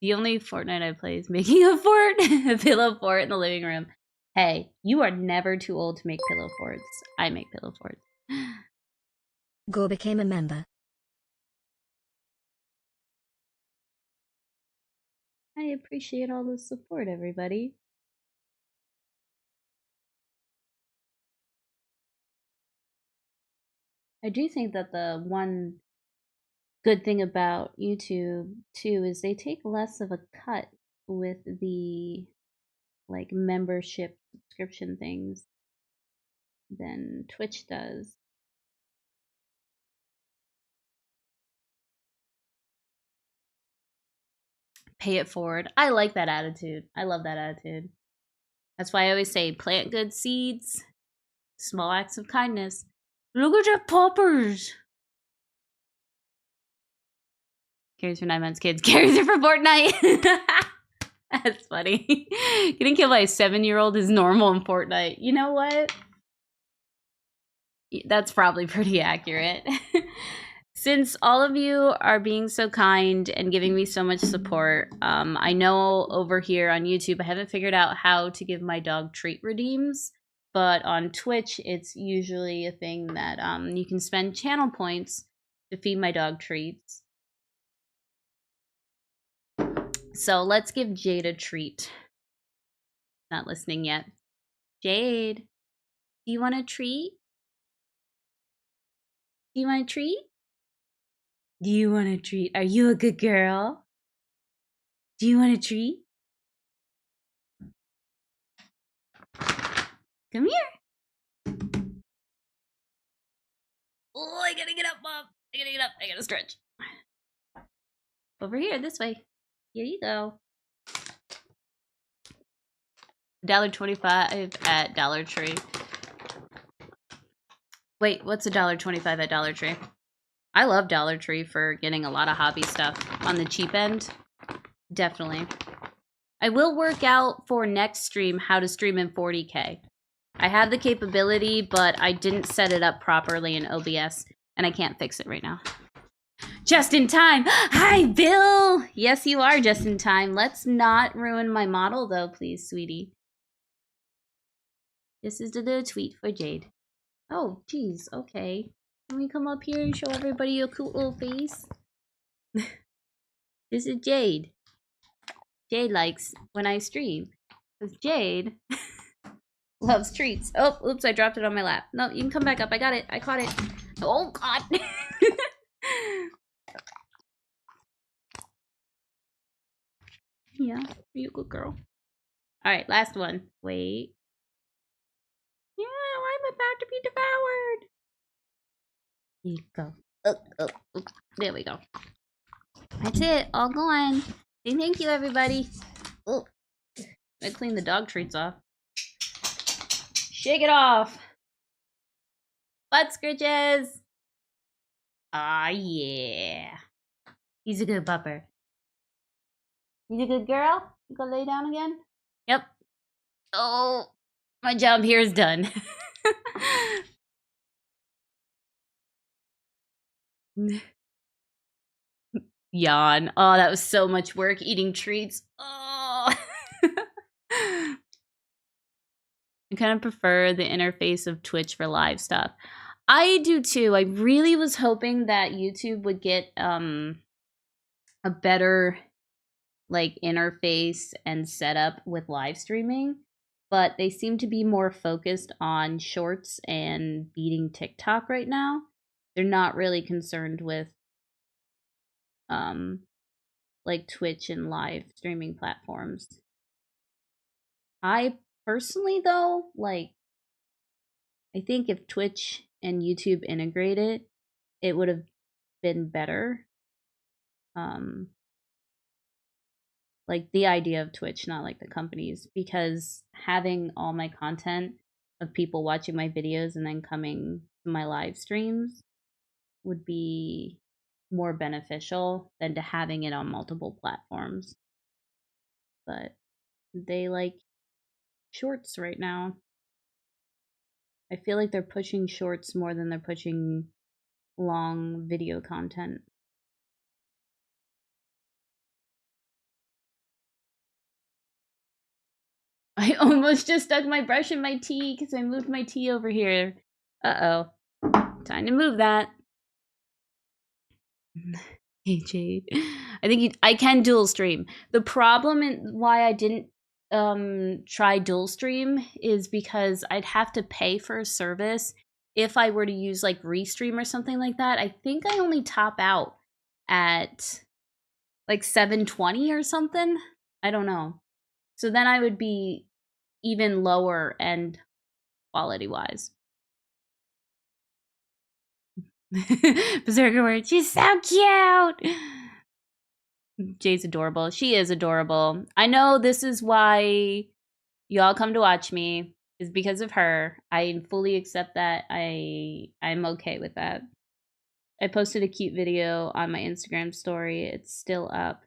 The only Fortnite I play is making a fort, a pillow fort in the living room. Hey, you are never too old to make pillow forts. I make pillow forts. Gore became a member. I appreciate all the support, everybody. I do think that the one good thing about YouTube too is they take less of a cut with the like membership subscription things than Twitch does. Pay it forward. I like that attitude. I love that attitude. That's why I always say plant good seeds, small acts of kindness. Look at the poppers. Carries for 9 months, kids. Carries it for Fortnite. That's funny. Getting killed by a 7-year-old is normal in Fortnite. You know what? That's probably pretty accurate. Since all of you are being so kind and giving me so much support, I know over here on YouTube, I haven't figured out how to give my dog treat redeems, but on Twitch, it's usually a thing that you can spend channel points to feed my dog treats. So let's give Jade a treat. Not listening yet. Jade, do you want a treat? Do you want a treat? Do you want a treat? Are you a good girl? Do you want a treat? Come here. Oh, I gotta get up, Mom. I gotta get up. I gotta stretch. Over here, this way. Here you go. $1.25 at Dollar Tree. Wait, what's $1.25 at Dollar Tree? I love Dollar Tree for getting a lot of hobby stuff on the cheap end. Definitely. I will work out for next stream how to stream in 40K. I have the capability, but I didn't set it up properly in OBS, and I can't fix it right now. Just in time. Hi, Bill. Yes, you are just in time. Let's not ruin my model, though, please, sweetie. This is the little tweet for Jade. Oh, geez. Okay. Can we come up here and show everybody your cute little face? This is Jade. Jade likes when I stream. Because Jade loves treats. Oh, oops, I dropped it on my lap. No, you can come back up. I got it. I caught it. Oh, God. Yeah, you a good girl. Alright, last one. Wait. Yeah, I'm about to be devoured. Here you go. There we go. That's it. All gone. Say thank you, everybody. Oh, I clean the dog treats off. Shake it off. Butt scritches. Ah, yeah. He's a good pupper. He's a good girl. You go lay down again? Yep. Oh, my job here is done. Yawn. Oh, that was so much work eating treats. Oh. I kind of prefer the interface of Twitch for live stuff. I do too. I really was hoping that YouTube would get a better like interface and setup with live streaming, but they seem to be more focused on shorts and beating TikTok right now. They're not really concerned with like Twitch and live streaming platforms. I personally though, like I think if Twitch and YouTube integrated, it would have been better. Like the idea of Twitch, not like the companies, because having all my content of people watching my videos and then coming to my live streams would be more beneficial than to having it on multiple platforms. But they like shorts right now. I feel like they're pushing shorts more than they're pushing long video content. I almost just stuck my brush in my tea because I moved my tea over here. Uh-oh. Time to move that. Hey, Jade. I think I can dual stream. The problem and why I didn't try dual stream is because I'd have to pay for a service if I were to use like Restream or something like that, I think I only top out at like 720 or something. I don't know. So then I would be even lower end quality wise. Berserker word. She's so cute. Jay's adorable. She is adorable. I know this is why y'all come to watch me, is because of her. I fully accept that. I'm okay with that. I posted a cute video on my Instagram story. It's still up.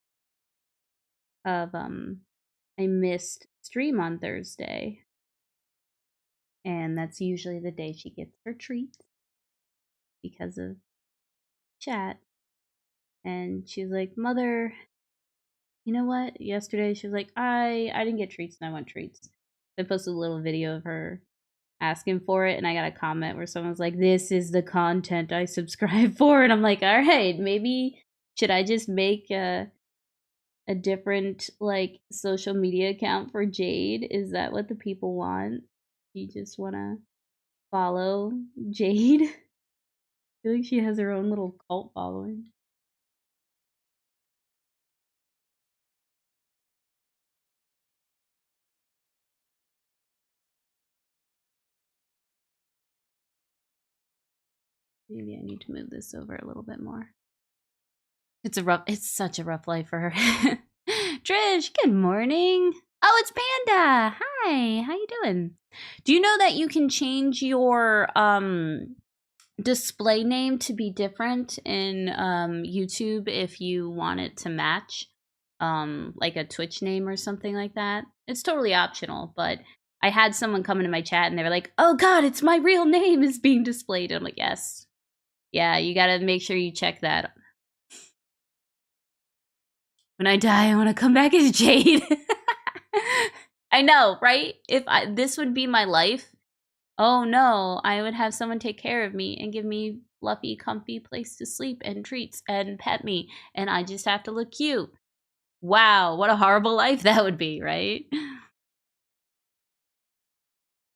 Of I missed stream on Thursday. And that's usually the day she gets her treats because of chat. And she's like, "Mother, you know what? Yesterday she was like, I didn't get treats and I want treats." I posted a little video of her asking for it, and I got a comment where someone's like, "This is the content I subscribe for," and I'm like, "All right, maybe should I just make a different like social media account for Jade? Is that what the people want? You just want to follow Jade?" I feel like she has her own little cult following. Maybe I need to move this over a little bit more. It's such a rough life for her. Trish, good morning. Oh, it's Panda. Hi, how you doing? Do you know that you can change your display name to be different in YouTube if you want it to match like a Twitch name or something like that? It's totally optional, but I had someone come into my chat and they were like, "Oh god, it's my real name is being displayed." And I'm like, "Yes. Yeah, you got to make sure you check that." When I die, I want to come back as Jade. I know, right? If this would be my life, oh no, I would have someone take care of me and give me fluffy, comfy place to sleep and treats and pet me, and I just have to look cute. Wow, what a horrible life that would be, right?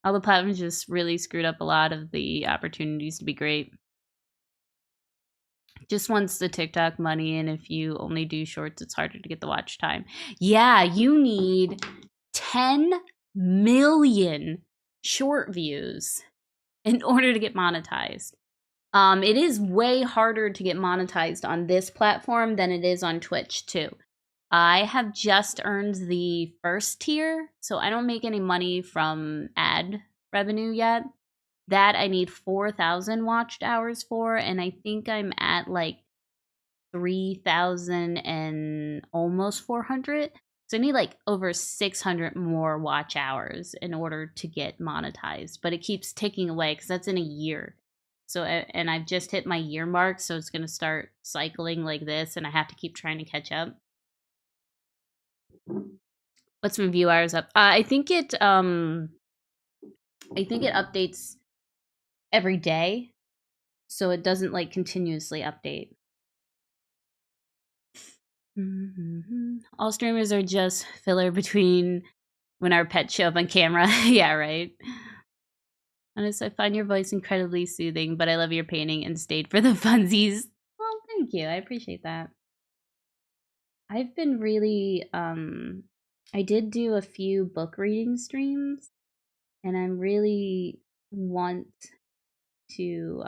All the platforms just really screwed up a lot of the opportunities to be great. Just wants the TikTok money, and if you only do shorts, it's harder to get the watch time. Yeah, you need 10 million short views in order to get monetized. It is way harder to get monetized on this platform than it is on Twitch, too. I have just earned the first tier, so I don't make any money from ad revenue yet. That I need 4,000 watched hours for, and I think I'm at like 3,000 and almost 400. So I need like over 600 more watch hours in order to get monetized, but it keeps ticking away because that's in a year. So, and I've just hit my year mark, so it's going to start cycling like this, and I have to keep trying to catch up. What's my view hours up? I think it updates every day, so it doesn't like continuously update. All streamers are just filler between when our pets show up on camera. Yeah, right. Honestly, I find your voice incredibly soothing, but I love your painting and stayed for the funsies. Well, thank you. I appreciate that. I've been really, I did do a few book reading streams, and I really want to,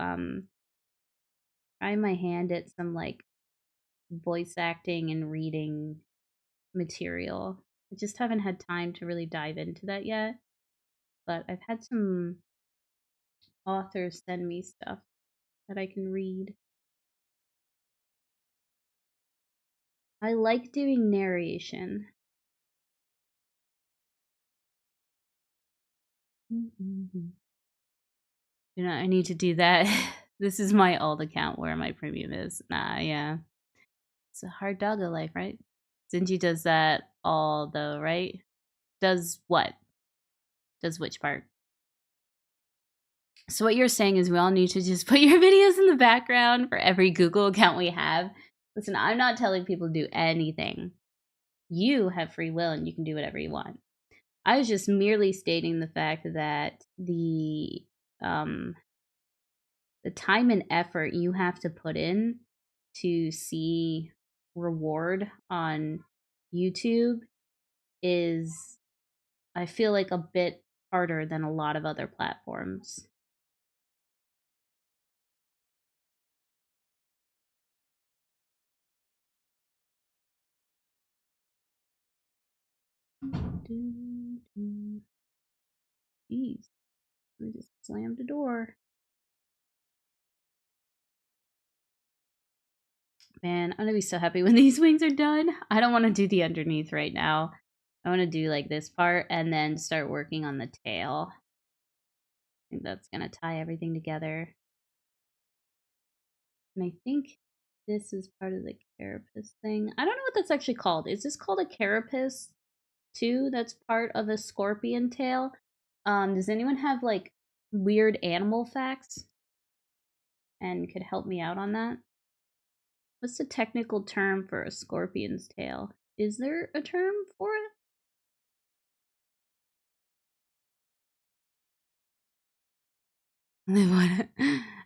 try my hand at some, like, voice acting and reading material. I just haven't had time to really dive into that yet, but I've had some authors send me stuff that I can read. I like doing narration. You know, I need to do that. This is my old account where my premium is. Nah, yeah. It's a hard doggo life, right? Zinji does that all though, right? Does what? Does which part? So what you're saying is we all need to just put your videos in the background for every Google account we have. Listen, I'm not telling people to do anything. You have free will and you can do whatever you want. I was just merely stating the fact that the the time and effort you have to put in to see reward on YouTube is, I feel like, a bit harder than a lot of other platforms. Jeez, I just slammed the door. Man, I'm gonna be so happy when these wings are done. I don't want to do the underneath right now. I want to do like this part and then start working on the tail. I think that's gonna tie everything together. And I think this is part of the carapace thing. I don't know what that's actually called. Is this called a carapace too? That's part of a scorpion tail. Does anyone have like weird animal facts and could help me out on that? What's the technical term for a scorpion's tail? Is there a term for it?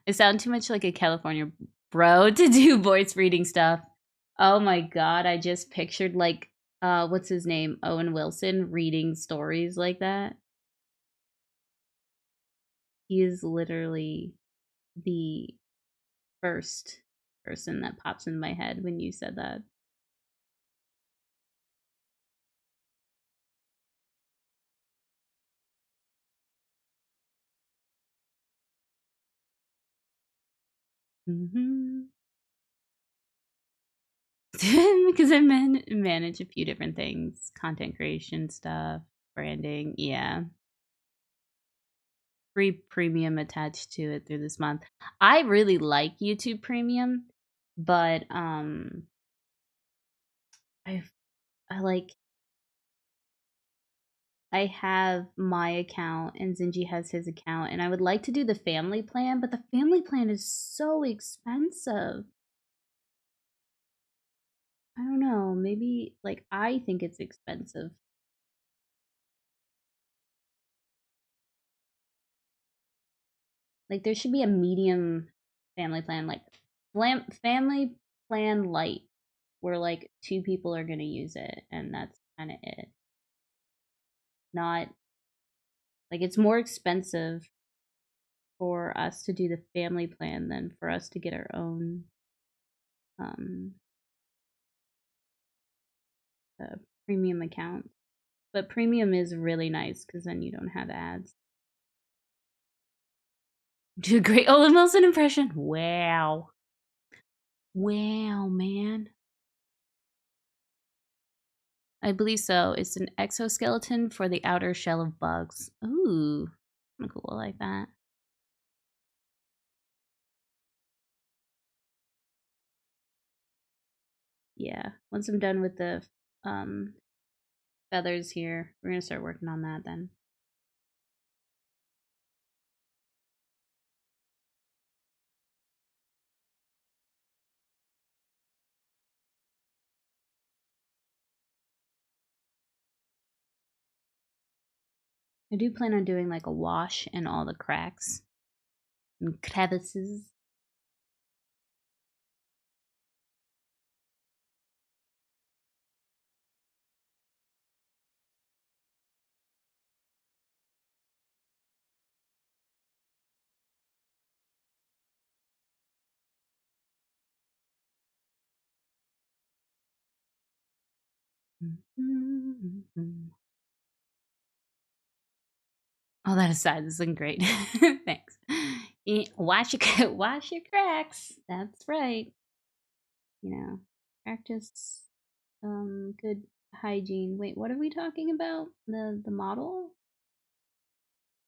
I sound too much like a California bro to do voice reading stuff. Oh my god, I just pictured like what's his name? Owen Wilson reading stories like that. He is literally the first person that pops in my head when you said that. Because I manage a few different things, content creation stuff, branding, yeah. Free premium attached to it through this month. I really like YouTube Premium, but I I like I have my account and Zinji has his account, and I would like to do the family plan, but the family plan is so expensive. I don't know, maybe like I think it's expensive. Like there should be a medium family plan, like family plan light, where like two people are gonna use it, and that's kind of it. Not like it's more expensive for us to do the family plan than for us to get our own um premium account. But premium is really nice because then you don't have ads. Do a great Owen Wilson impression. Wow. Wow, man. I believe so. It's an exoskeleton for the outer shell of bugs. Ooh, kinda cool. I like that. Yeah. Once I'm done with the um feathers here, we're gonna start working on that then. I do plan on doing like a wash in all the cracks and crevices. All that aside, this is looking great. Thanks. Wash your wash your cracks. That's right. You know, practice good hygiene. Wait, what are we talking about? The model?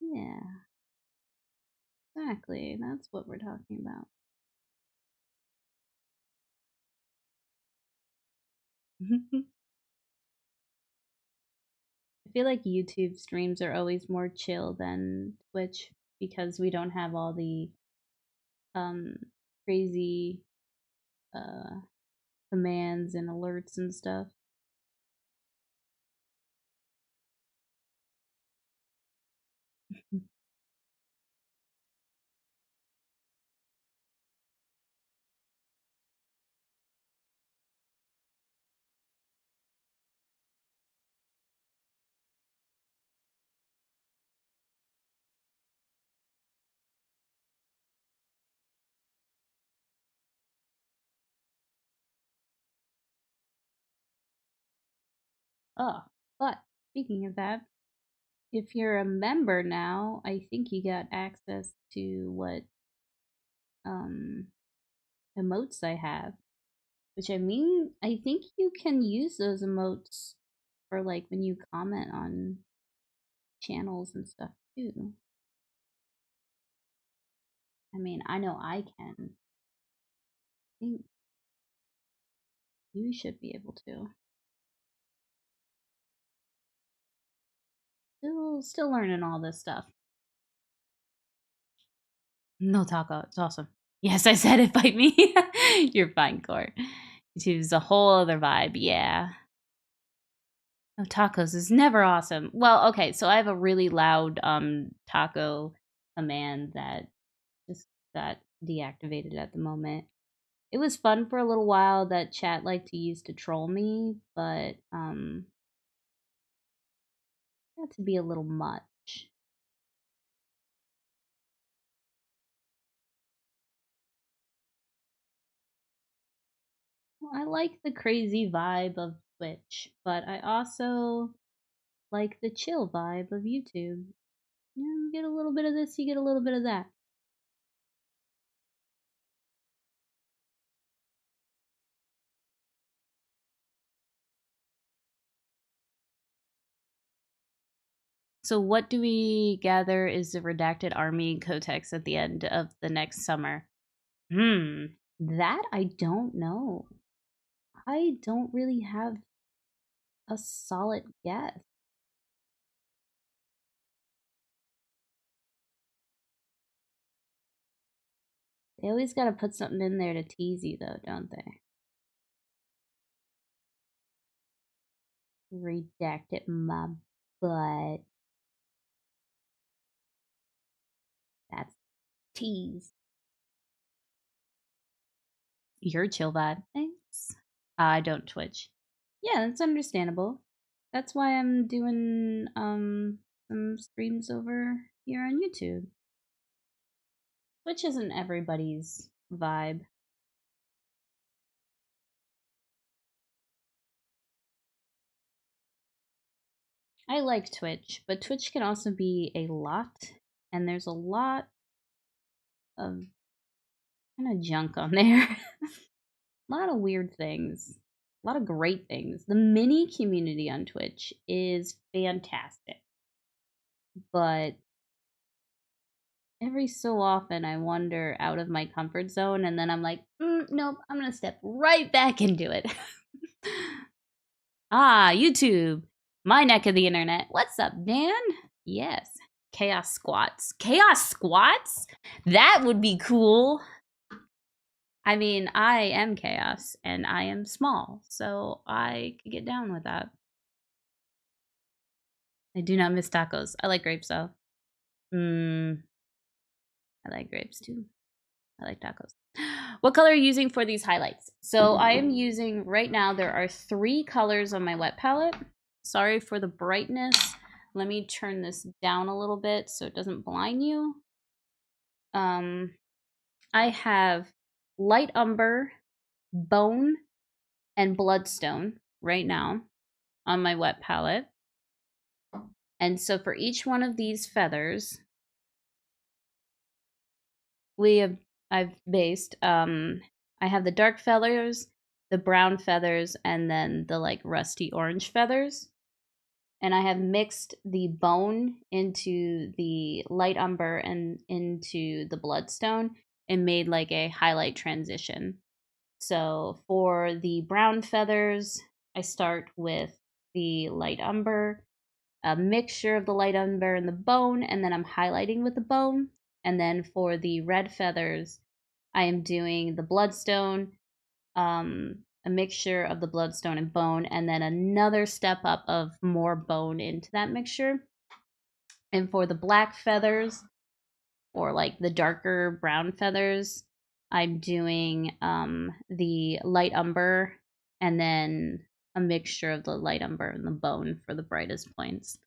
Yeah, exactly. That's what we're talking about. I feel like YouTube streams are always more chill than Twitch because we don't have all the um crazy uh commands and alerts and stuff. Oh, but speaking of that, if you're a member now, I think you got access to what um emotes I have. Which I mean, I think you can use those emotes for like when you comment on channels and stuff too. I mean, I know I can. I think you should be able to. Still learning all this stuff. No taco, it's awesome. Yes, I said it. Bite me. You're fine, Core. YouTube's a whole other vibe. Yeah. No tacos is never awesome. Well, okay, so I have a really loud taco command that just got deactivated at the moment. It was fun for a little while that chat liked to use to troll me, but got to be a little much. Well, I like the crazy vibe of Twitch, but I also like the chill vibe of YouTube. You get a little bit of this, you get a little bit of that. So, what do we gather is the redacted army codex at the end of the next summer? That I don't know. I don't really have a solid guess. They always got to put something in there to tease you, though, don't they? Redacted my butt. That's tease. Your chill vibe. Thanks. I don't Twitch. Yeah, that's understandable. That's why I'm doing some streams over here on YouTube. Twitch isn't everybody's vibe. I like Twitch, but Twitch can also be a lot, and there's a lot of kind of junk on there. A lot of weird things, a lot of great things. The mini community on Twitch is fantastic, but every so often I wander out of my comfort zone and then I'm like, nope, I'm gonna step right back into it. YouTube, my neck of the internet. What's up, Dan? Yes, chaos squats. Chaos squats? That would be cool. I mean, I am chaos and I am small, so I could get down with that. I do not miss tacos. I like grapes though. I like grapes too. I like tacos. What color are you using for these highlights? So I am using, right now, there are 3 colors on my wet palette. Sorry for the brightness. Let me turn this down a little bit so it doesn't blind you. I have light umber, bone, and bloodstone right now on my wet palette. And so for each one of these feathers, I've based I have the dark feathers, the brown feathers, and then the like rusty orange feathers. And I have mixed the bone into the light umber and into the bloodstone and made like a highlight transition. So for the brown feathers, I start with the light umber, a mixture of the light umber and the bone, and then I'm highlighting with the bone. And then for the red feathers, I am doing the bloodstone, a mixture of the bloodstone and bone, and then another step up of more bone into that mixture. And for the black feathers, or like the darker brown feathers, I'm doing the light umber and then a mixture of the light umber and the bone for the brightest points.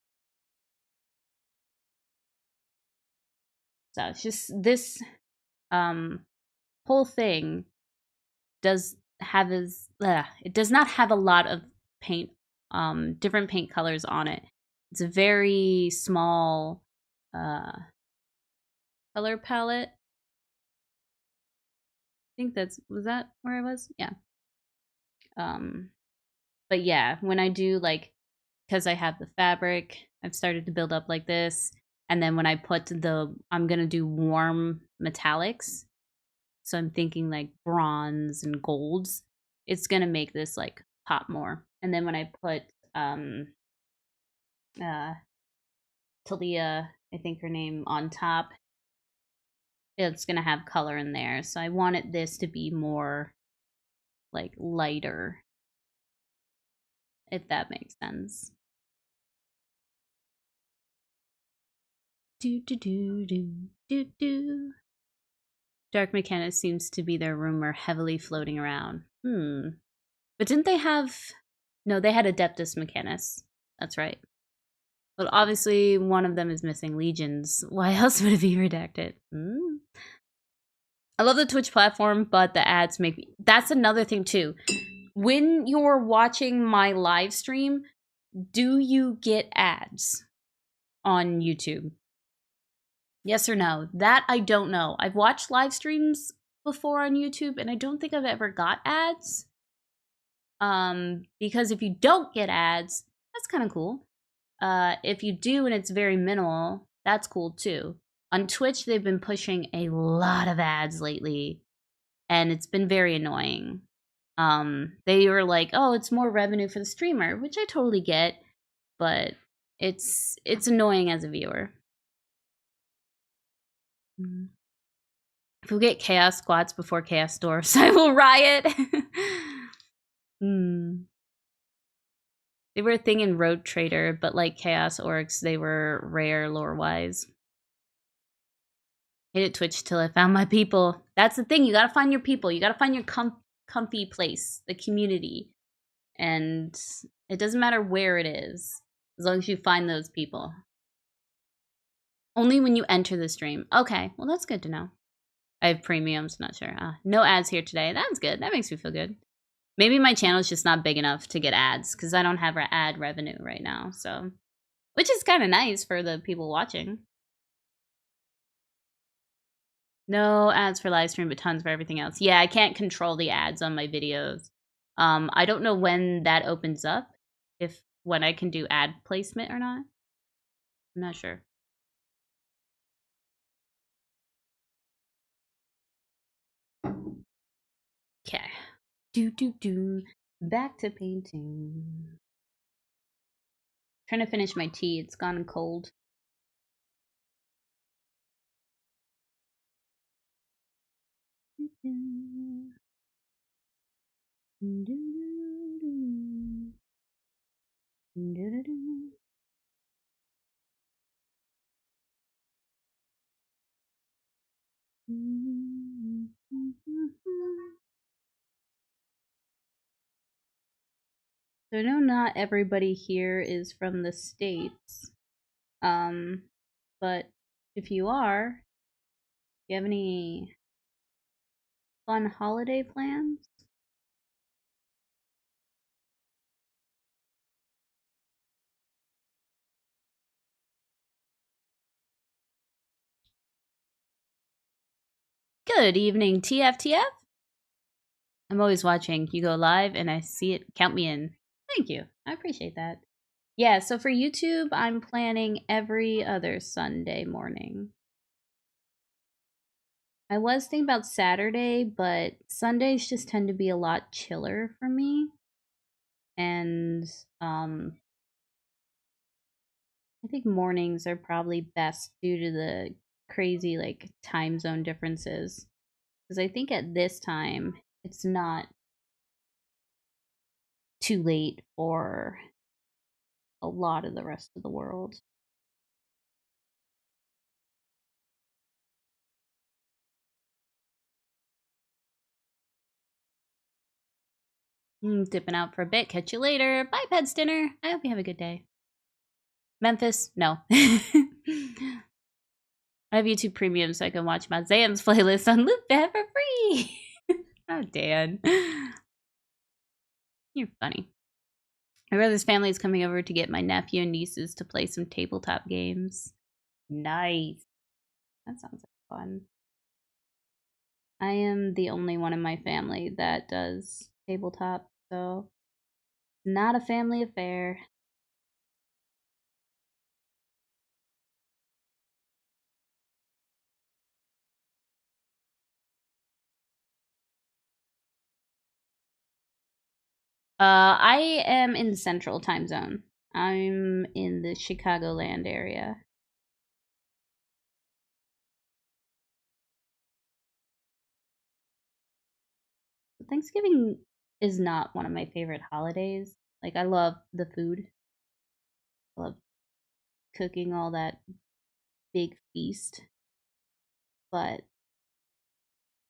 So it's just this whole thing does have it does not have a lot of paint different paint colors on it. It's a very small color palette. I think was that where I was? Yeah. But yeah, when I do like, because I have the fabric, I've started to build up like this. And then when I put I'm gonna do warm metallics. So I'm thinking like bronze and golds. It's gonna make this like pop more. And then when I put Tahlia, I think her name, on top, it's gonna have color in there. So I wanted this to be more like lighter, if that makes sense. Do do do do do do. Dark Mechanics seems to be their rumor heavily floating around. But didn't they have... No, they had Adeptus Mechanus. That's right. But obviously one of them is missing Legions. Why else would it be redacted? I love the Twitch platform, but the ads make me... That's another thing too. When you're watching my live stream, do you get ads on YouTube? Yes or no? That I don't know. I've watched live streams before on YouTube, and I don't think I've ever got ads. Because if you don't get ads, that's kind of cool. If you do and it's very minimal, that's cool too. On Twitch, they've been pushing a lot of ads lately, and it's been very annoying. They were like, oh, it's more revenue for the streamer, which I totally get, but it's annoying as a viewer. If we get Chaos Squats before Chaos Dwarfs, I will riot. They were a thing in Road Trader, but like Chaos Orcs, they were rare lore-wise. Hated Twitch till I found my people. That's the thing, you gotta find your people. You gotta find your comfy place, the community. And it doesn't matter where it is, as long as you find those people. Only when you enter the stream. Okay, well that's good to know. I have premiums, not sure. No ads here today. That's good. That makes me feel good. Maybe my channel is just not big enough to get ads because I don't have ad revenue right now. So, which is kind of nice for the people watching. No ads for live stream, but tons for everything else. Yeah, I can't control the ads on my videos. I don't know when that opens up, when I can do ad placement or not. I'm not sure. Okay. Back to painting. Trying to finish my tea. It's gone cold. So I know not everybody here is from the States. But if you are, do you have any fun holiday plans? Good evening, TFTF. I'm always watching. You go live and I see it. Count me in. Thank you. I appreciate that. Yeah, so for YouTube, I'm planning every other Sunday morning. I was thinking about Saturday, but Sundays just tend to be a lot chiller for me. And I think mornings are probably best due to the crazy like time zone differences. Because I think at this time, it's not too late for a lot of the rest of the world. Dipping out for a bit. Catch you later. Bye, Pets Dinner. I hope you have a good day. Memphis? No. I have YouTube Premium so I can watch my Zam's playlist on Loop for free. Oh, Dan. You're funny. My brother's family is coming over to get my nephew and nieces to play some tabletop games. Nice. That sounds like fun. I am the only one in my family that does tabletop, so not a family affair. I am in the central time zone. I'm in the Chicagoland area. Thanksgiving is not one of my favorite holidays. Like, I love the food. I love cooking all that big feast. But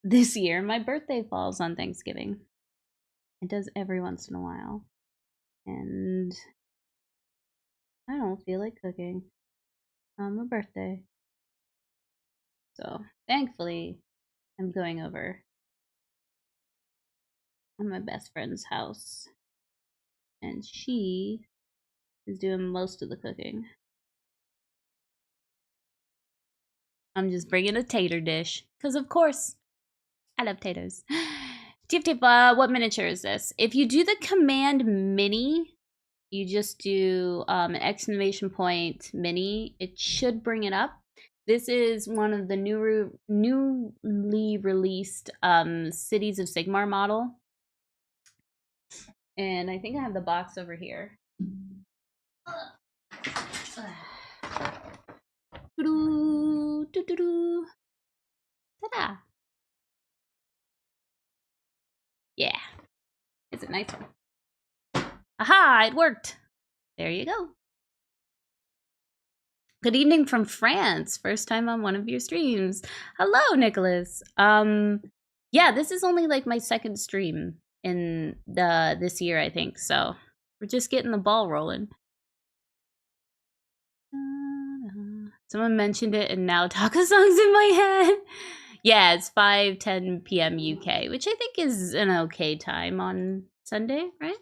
this year, my birthday falls on Thanksgiving. It does every once in a while. And I don't feel like cooking on my birthday. So, thankfully, I'm going over at my best friend's house. And she is doing most of the cooking. I'm just bringing a tater dish. Because, of course, I love taters. Tip tip, what miniature is this? If you do the command mini, you just do an exclamation point mini, it should bring it up. This is one of the newly released Cities of Sigmar model. And I think I have the box over here. Ta-da! Yeah, it's a nice one. Aha, it worked. There you go. Good evening from France. First time on one of your streams. Hello, Nicholas. Yeah, this is only like my second stream in this year, I think. So we're just getting the ball rolling. Someone mentioned it, and now Taka song's in my head. Yeah, it's 5:10 p.m. UK, which I think is an okay time on Sunday, right?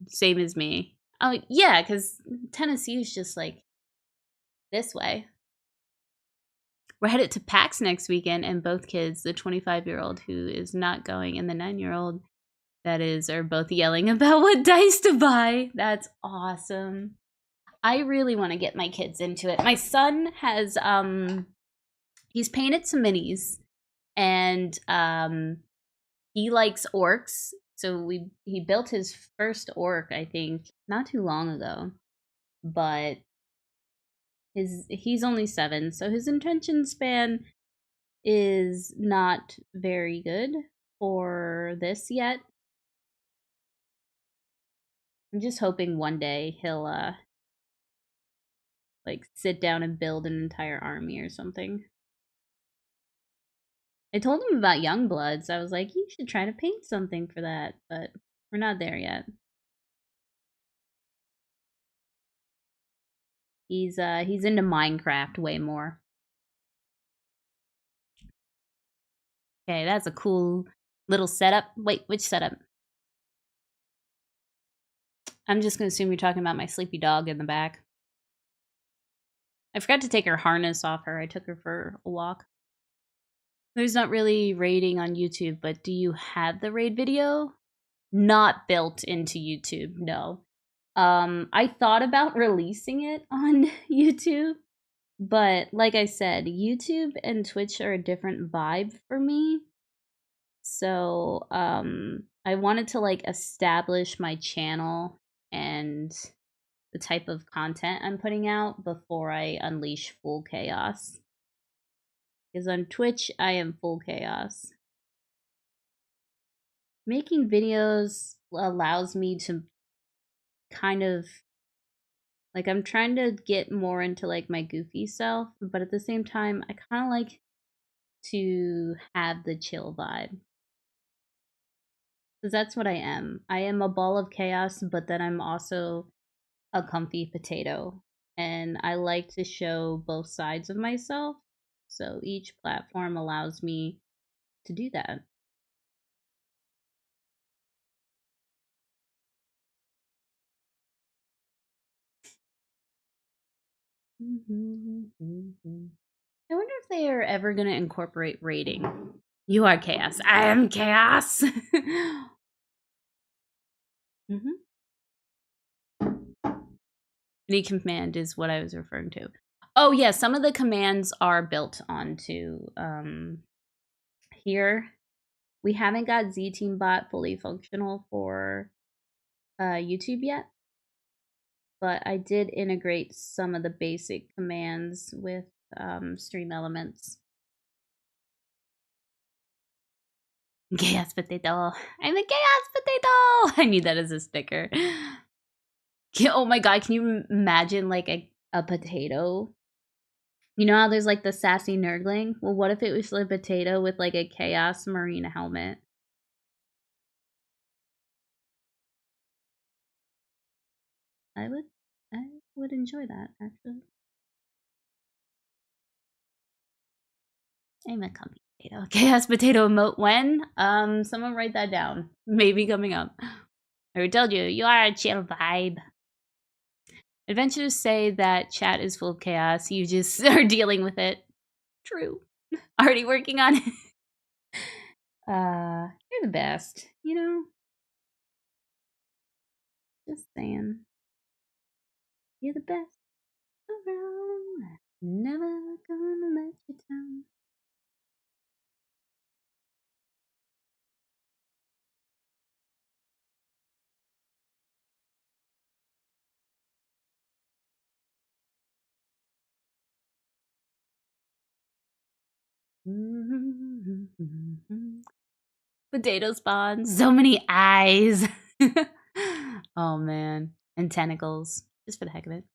Same as me. Oh, yeah, because Tennessee is just like this way. We're headed to PAX next weekend, and both kids, the 25-year-old who is not going and the 9-year-old that is, are both yelling about what dice to buy. That's awesome. I really want to get my kids into it. My son has he's painted some minis, and he likes orcs. So he built his first orc, I think, not too long ago. But he's only 7, so his attention span is not very good for this yet. I'm just hoping one day he'll like sit down and build an entire army or something. I told him about Youngbloods. I was like, you should try to paint something for that, but we're not there yet. He's into Minecraft way more. Okay, that's a cool little setup. Wait, which setup? I'm just gonna assume you're talking about my sleepy dog in the back. I forgot to take her harness off her. I took her for a walk. There's not really raiding on YouTube, but do you have the raid video? Not built into YouTube, no. I thought about releasing it on YouTube, but like I said, YouTube and Twitch are a different vibe for me. So, I wanted to like establish my channel and the type of content I'm putting out before I unleash full chaos. Because on Twitch, I am full chaos. Making videos allows me to kind of like, I'm trying to get more into like my goofy self, but at the same time, I kind of like to have the chill vibe. Because that's what I am. I am a ball of chaos, but then I'm also a comfy potato. And I like to show both sides of myself. So each platform allows me to do that. I wonder if they are ever going to incorporate rating. You are chaos. I am chaos. hmm Any command is what I was referring to. Oh yeah, some of the commands are built onto here. We haven't got ZTeamBot fully functional for YouTube yet, but I did integrate some of the basic commands with Stream Elements. Chaos potato. I'm a chaos potato. I need that as a sticker. Oh my god, can you imagine like a potato? You know how there's like the sassy nerdling? Well, what if it was a potato with like a chaos marine helmet? I would I would enjoy that actually. I'm a comfy potato. Chaos potato emote when? Someone write that down. Maybe coming up. I already told you, you are a chill vibe. Adventurers say that chat is full of chaos. You just are dealing with it. True. Already working on it. You're the best, you know? Just saying. You're the best around. Never gonna let you down. Potato spawn. So many eyes. Oh man. And tentacles. Just for the heck of it.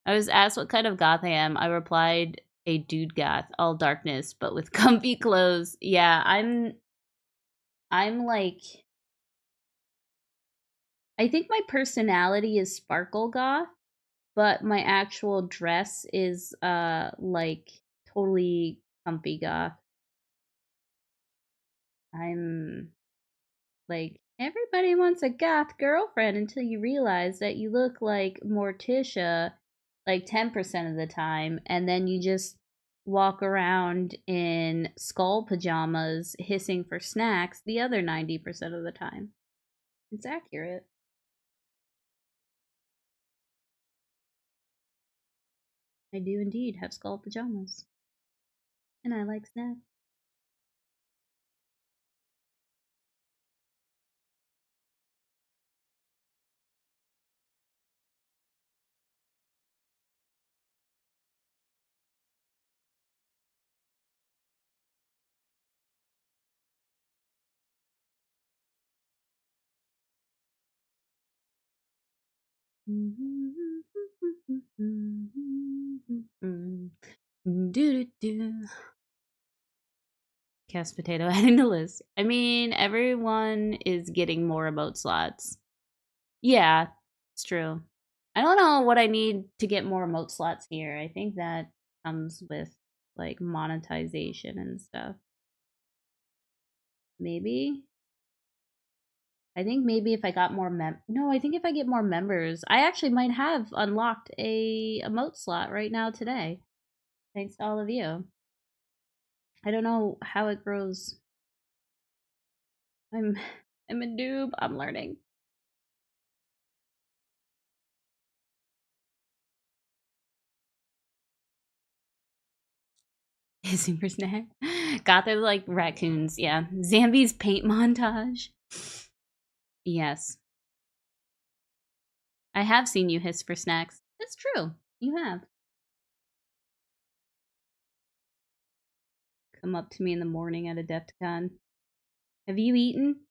I was asked what kind of goth I am. I replied, a dude goth, all darkness, but with comfy clothes. Yeah, I'm like, I think my personality is sparkle goth, but my actual dress is like totally comfy goth. I'm like, everybody wants a goth girlfriend until you realize that you look like Morticia like 10% of the time, and then you just walk around in skull pajamas hissing for snacks the other 90% of the time. It's accurate. I do indeed have skull pajamas. And I like snacks. Do do do. Cast potato adding to list. I mean, everyone is getting more emote slots. Yeah, it's true. I don't know what I need to get more emote slots here. I think that comes with like monetization and stuff. Maybe. I think maybe if I got more no, I think if I get more members, I actually might have unlocked a emote slot right now today. Thanks to all of you. I don't know how it grows. I'm I'm a noob. I'm learning. Super snack. Got those like raccoons. Yeah. Zambi's paint montage. Yes. I have seen you hiss for snacks. That's true. You have. Come up to me in the morning at a DEFCON. Have you eaten?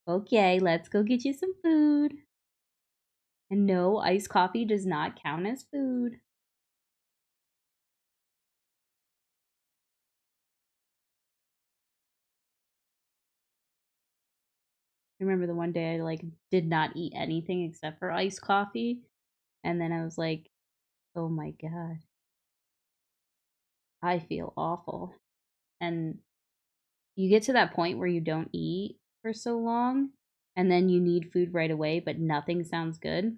Okay, let's go get you some food. And no, iced coffee does not count as food. I remember the one day I like did not eat anything except for iced coffee. And then I was like, oh my god, I feel awful. And you get to that point where you don't eat for so long and then you need food right away, but nothing sounds good.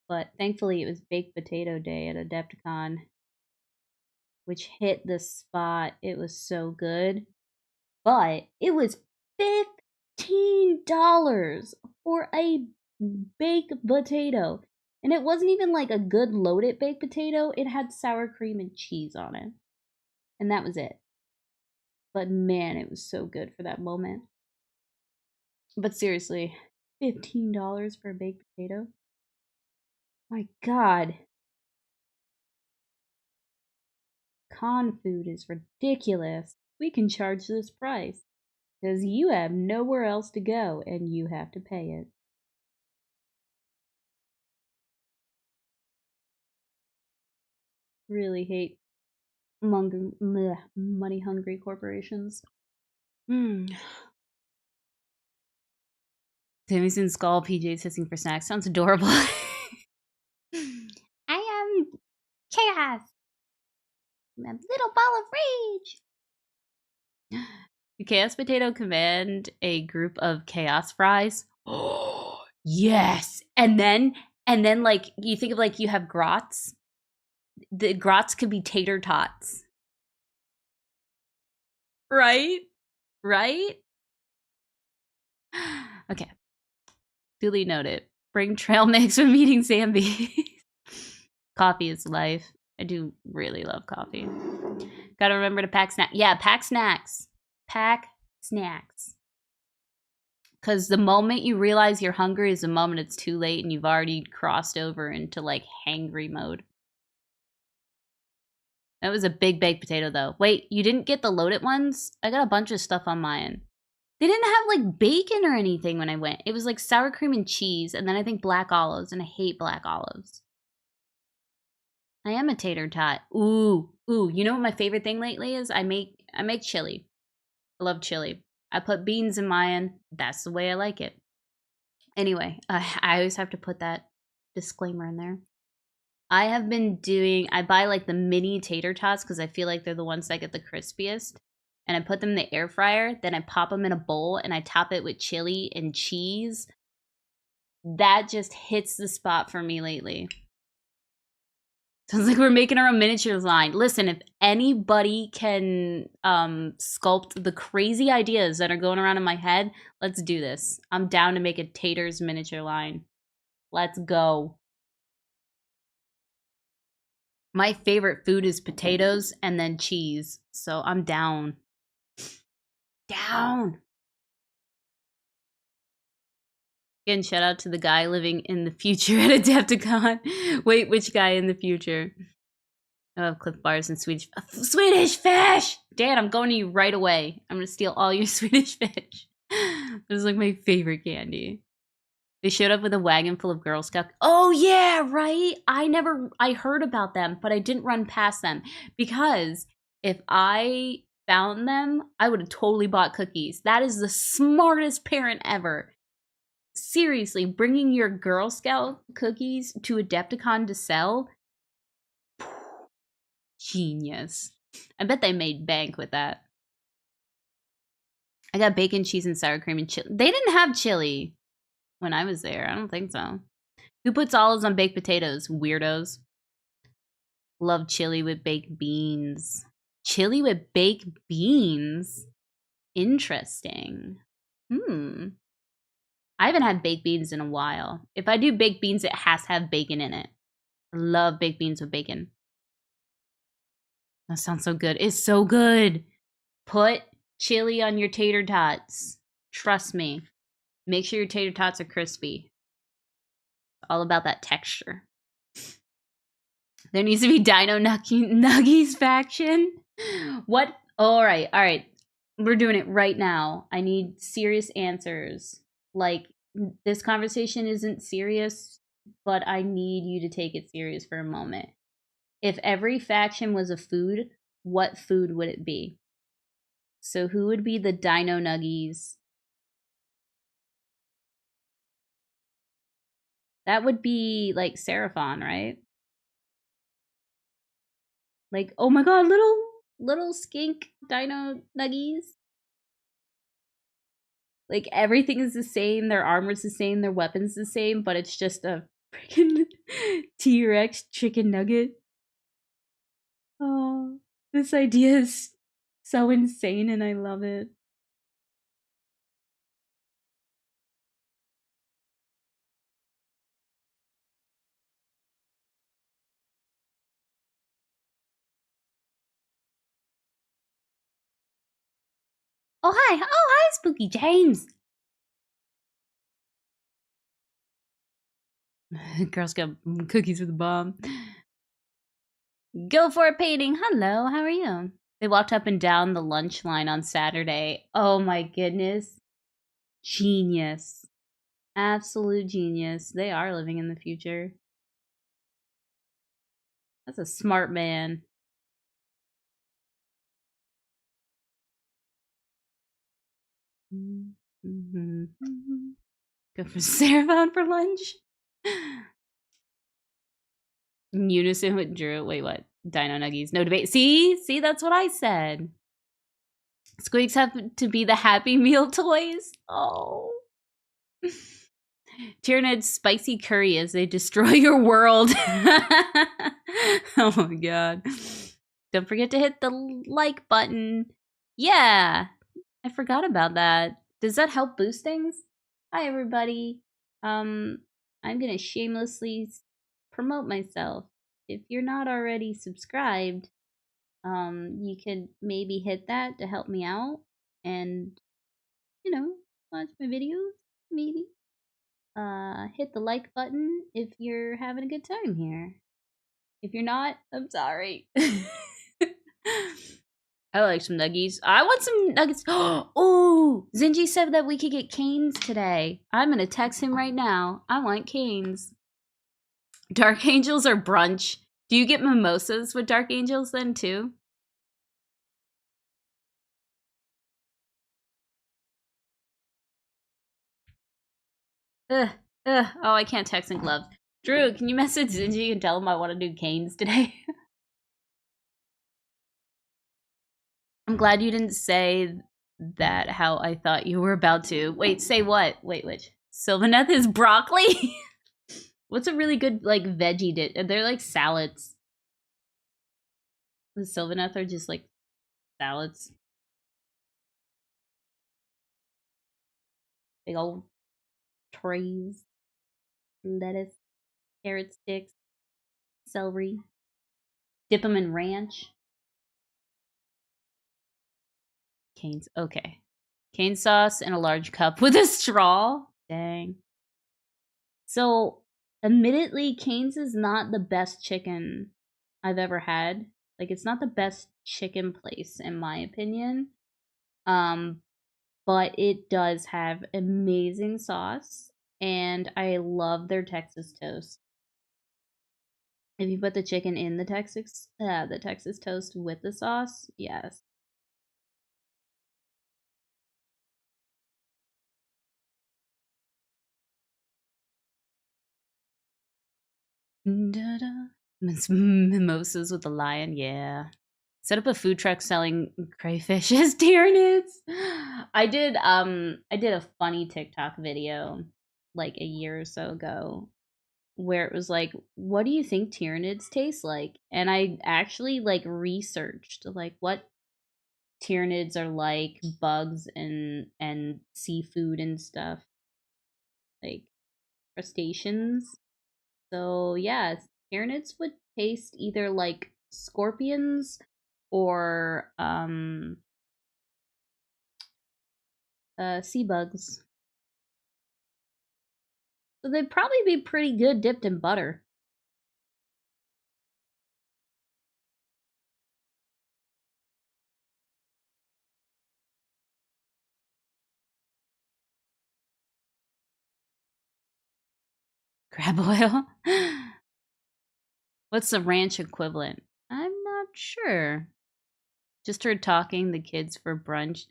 But thankfully it was baked potato day at Adepticon, which hit the spot. It was so good. But it was $15 for a baked potato. And it wasn't even like a good loaded baked potato. It had sour cream and cheese on it. And that was it. But man, it was so good for that moment. But seriously, $15 for a baked potato? My God. Con food is ridiculous. We can charge this price. Because you have nowhere else to go and you have to pay it. Really hate money hungry corporations. Timmy's in Skull, PJ's hissing for snacks. Sounds adorable. I am chaos. I'm a little ball of rage. The Chaos Potato command a group of chaos fries. Oh, yes. And then like you think of like you have grots. The grots could be tater tots. Right? Right? Okay. Duly noted. Bring trail mix when meeting Zambi. Coffee is life. I do really love coffee. Gotta remember to pack snacks. Yeah, pack snacks. Pack snacks. Because the moment you realize you're hungry is the moment it's too late and you've already crossed over into like hangry mode. That was a big baked potato though. Wait, you didn't get the loaded ones? I got a bunch of stuff on mine. They didn't have like bacon or anything when I went. It was like sour cream and cheese and then I think black olives, and I hate black olives. I am a tater tot. Ooh, you know what my favorite thing lately is? I make chili. I love chili. I put beans in mine. That's the way I like it. Anyway, I always have to put that disclaimer in there. I buy like the mini tater tots because I feel like they're the ones that get the crispiest. And I put them in the air fryer. Then I pop them in a bowl and I top it with chili and cheese. That just hits the spot for me lately. Sounds like we're making our own miniatures line. Listen, if anybody can sculpt the crazy ideas that are going around in my head, let's do this. I'm down to make a taters miniature line. Let's go. My favorite food is potatoes and then cheese. So I'm down. Down. Again, shout out to the guy living in the future at Adepticon. Wait, which guy in the future? Oh, Cliff Bars and Swedish fish! Dad, I'm going to you right away. I'm gonna steal all your Swedish fish. This is like my favorite candy. They showed up with a wagon full of Girl Scouts. Oh yeah, right? I heard about them, but I didn't run past them. Because if I found them, I would have totally bought cookies. That is the smartest parent ever. Seriously, bringing your Girl Scout cookies to Adepticon to sell? Genius. I bet they made bank with that. I got bacon, cheese, and sour cream and chili. They didn't have chili when I was there. I don't think so. Who puts olives on baked potatoes? Weirdos. Love chili with baked beans. Chili with baked beans? Interesting. I haven't had baked beans in a while. If I do baked beans, it has to have bacon in it. I love baked beans with bacon. That sounds so good. It's so good. Put chili on your tater tots. Trust me. Make sure your tater tots are crispy. All about that texture. There needs to be Dino Nuggies faction. What? All right. We're doing it right now. I need serious answers. Like, this conversation isn't serious, but I need you to take it serious for a moment. If every faction was a food, what food would it be? So who would be the Dino Nuggies? That would be like Seraphon, right? Like, oh my god, little skink Dino Nuggies. Like everything is the same, their armor's the same, their weapons the same, but it's just a Freaking T-Rex chicken nugget. Oh, this idea is so insane and I love it. Oh, hi. Oh, hi, Spooky James. Girl Scout cookies with a bomb. Go for a painting. Hello, how are you? They walked up and down the lunch line on Saturday. Oh my goodness. Genius. Absolute genius. They are living in the future. That's a smart man. Go for Sarathon for lunch? In unison with Drew. Wait, what? Dino Nuggies. No debate. See? See, that's what I said. Squeaks have to be the Happy Meal toys. Oh. Tyrannid's spicy curry as they destroy your world. Oh my god. Don't forget to hit the like button. Yeah. I forgot about that. Does that help boost things? Hi everybody. I'm gonna shamelessly promote myself. If you're not already subscribed, you could maybe hit that to help me out and, you know, watch my videos, maybe. Hit the like button if you're having a good time here. If you're not, I'm sorry. I like some nuggies. I want some nuggets. Oh, Zinji said that we could get canes today. I'm gonna text him right now. I want canes. Dark Angels or brunch? Do you get mimosas with Dark Angels then too? Ugh, ugh. Oh, I can't text in gloves. Drew, can you message Zinji and tell him I want to do canes today? I'm glad you didn't say that how I thought you were about to. Wait, say what? Wait, which? Sylvaneth is broccoli? What's a really good, like, veggie dish? They're like salads. The Sylvaneth are just like salads. Big old trays. Lettuce, carrot sticks, celery. Dip them in ranch. Cane's okay. Cane sauce in a large cup with a straw. Dang. So, admittedly, Cane's is not the best chicken I've ever had. Like, it's not the best chicken place, in my opinion. Um, but it does have amazing sauce, and I love their Texas toast. If you put the chicken in the Texas toast with the sauce, yes. Da-da. Mimosas with the lion, yeah. Set up a food truck selling crayfish as Tyranids. I did a funny TikTok video like a year or so ago where it was like, what do you think Tyranids taste like? And I actually like researched like what Tyranids are like, bugs and seafood and stuff, like crustaceans. So yeah, Tyranids would taste either like scorpions or sea bugs. So they'd probably be pretty good dipped in butter. Crab oil. What's the ranch equivalent? I'm not sure. Just heard talking the kids for brunch.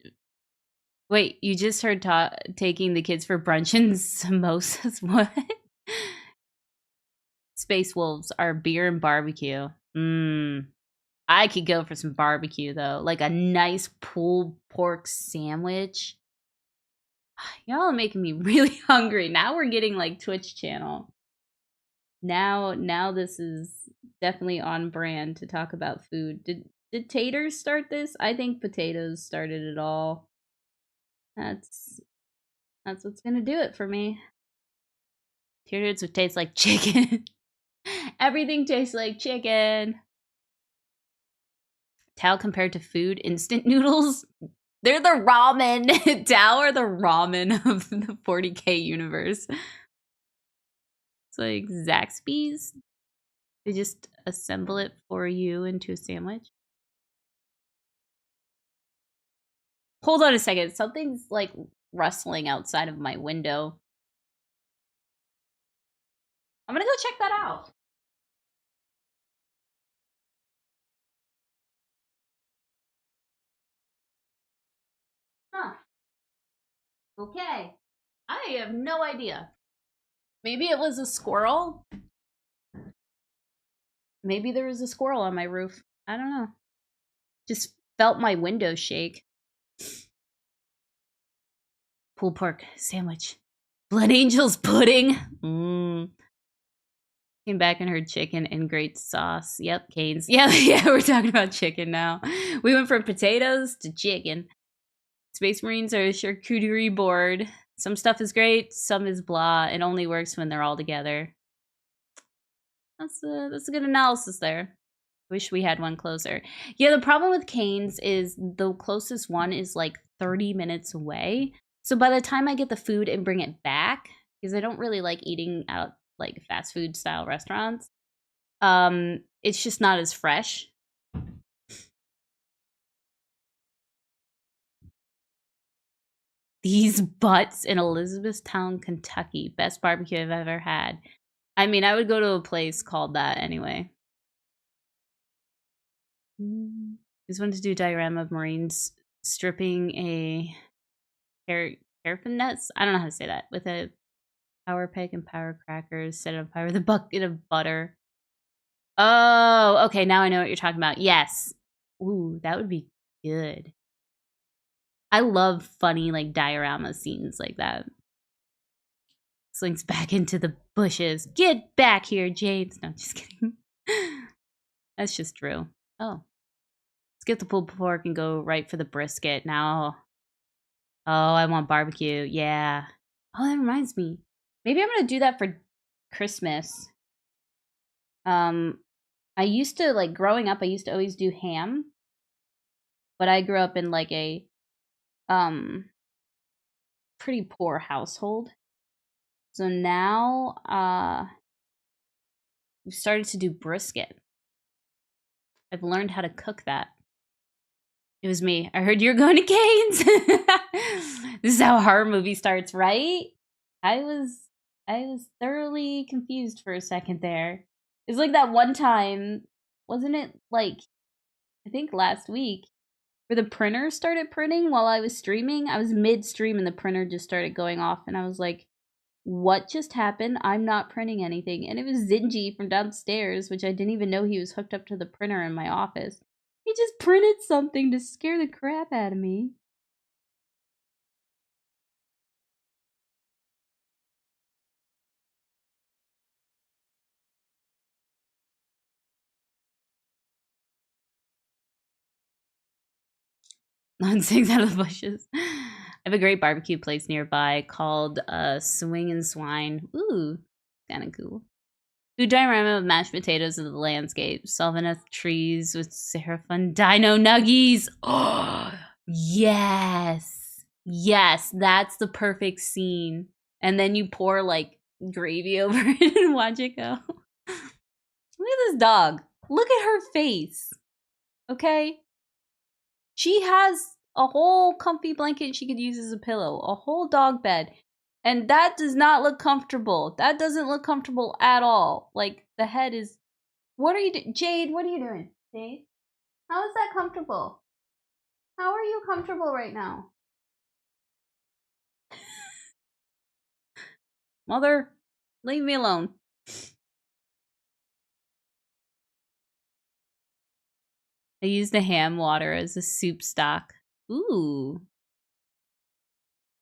Wait, you just heard taking the kids for brunch and samosas? What? Space Wolves are beer and barbecue. Mmm. I could go for some barbecue though, like a nice pulled pork sandwich. Y'all are making me really hungry. Now we're getting like Twitch channel. Now this is definitely on brand to talk about food. Did taters start this? I think potatoes started it all. That's what's gonna do it for me. Taters would taste like chicken. Everything tastes like chicken. Tao compared to food, instant noodles. They're the ramen. Tao are the ramen of the 40k universe. It's like Zaxby's. They just assemble it for you into a sandwich. Hold on a second. Something's like rustling outside of my window. I'm gonna go check that out. Huh. Okay. I have no idea. Maybe it was a squirrel. Maybe there was a squirrel on my roof. I don't know. Just felt my window shake. Pulled pork sandwich. Blood Angel's pudding. Came back and heard chicken and great sauce. Yep, Canes. Yeah, we're talking about chicken now. We went from potatoes to chicken. Space Marines are a charcuterie board. Some stuff is great, some is blah. It only works when they're all together. That's a good analysis there. Wish we had one closer. Yeah, the problem with Canes is the closest one is like 30 minutes away. So by the time I get the food and bring it back, because I don't really like eating out like fast food style restaurants, it's just not as fresh. These butts in Elizabethtown, Kentucky. Best barbecue I've ever had. I mean, I would go to a place called that anyway. Just wanted to do a diagram of Marines stripping a paraffin nuts. I don't know how to say that. With a power peg and power crackers, set it on fire with a bucket of butter. Oh, okay. Now I know what you're talking about. Yes. Ooh, that would be good. I love funny like diorama scenes like that. Slinks back into the bushes. Get back here, James. No, just kidding. That's just Drew. Oh. Let's get the pulled pork and go right for the brisket now. Oh, I want barbecue. Yeah. Oh, that reminds me. Maybe I'm gonna do that for Christmas. I used to like growing up. I used to always do ham, but I grew up in like a pretty poor household. So now we've started to do brisket. I've learned how to cook that. It was me. I heard you're going to Cane's. This is how a horror movie starts, right? I was thoroughly confused for a second there. It's like that one time, wasn't it like I think last week, where the printer started printing while I was streaming? I was mid-stream and the printer just started going off and I was like, what just happened? I'm not printing anything. And it was Zingy from downstairs, which I didn't even know he was hooked up to the printer in my office. He just printed something to scare the crap out of me. Nonsense out of the bushes. I have a great barbecue place nearby called Swing and Swine. Ooh, kind of cool. Food diorama of mashed potatoes of the landscape. Sylvaneth trees with Seraphim dino nuggies. Oh, yes. Yes, that's the perfect scene. And then you pour like gravy over it and watch it go. Look at this dog. Look at her face. Okay? She has a whole comfy blanket she could use as a pillow, a whole dog bed. And that does not look comfortable. That doesn't look comfortable at all. Like, the head is... What are you doing? Jade, what are you doing? Jade? How is that comfortable? How are you comfortable right now? Mother, leave me alone. I use the ham water as a soup stock. Ooh.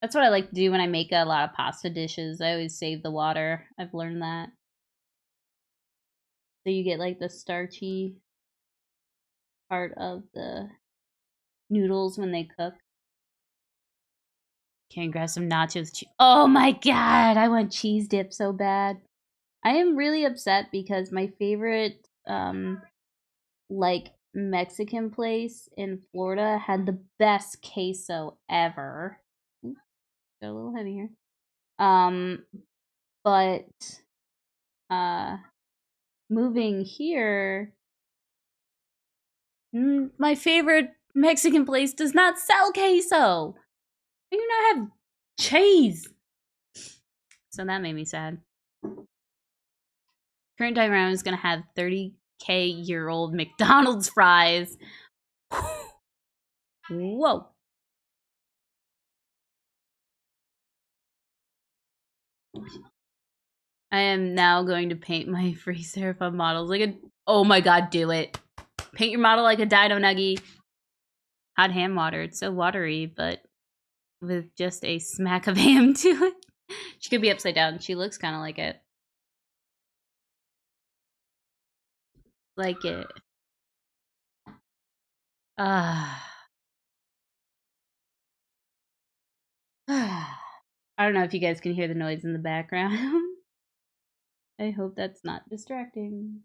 That's what I like to do when I make a lot of pasta dishes. I always save the water. I've learned that. So you get like the starchy part of the noodles when they cook. Can grab some nachos. Oh my god, I want cheese dip so bad. I am really upset because my favorite like Mexican place in Florida had the best queso ever. Ooh, got a little heavy here. But moving here, my favorite Mexican place does not sell queso. They do not have cheese. So that made me sad. Current time around is gonna have 30K-year-old McDonald's fries. Whoa. I am now going to paint my free Seraphim models like a. Oh my god, do it. Paint your model like a dino nuggie. Hot ham water. It's so watery, but with just a smack of ham to it. She could be upside down. She looks kind of like it. Like it. I don't know if you guys can hear the noise in the background. I hope that's not distracting.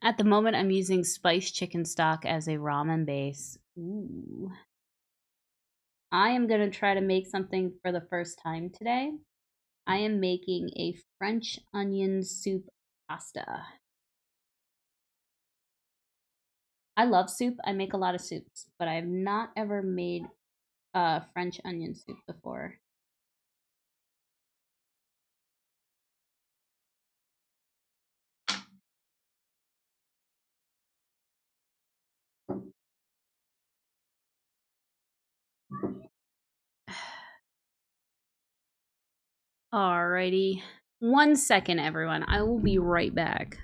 At the moment, I'm using spiced chicken stock as a ramen base. Ooh. I am going to try to make something for the first time today. I am making a French onion soup pasta. I love soup. I make a lot of soups, but I have not ever made French onion soup before. Alrighty. 1 second, everyone. I will be right back.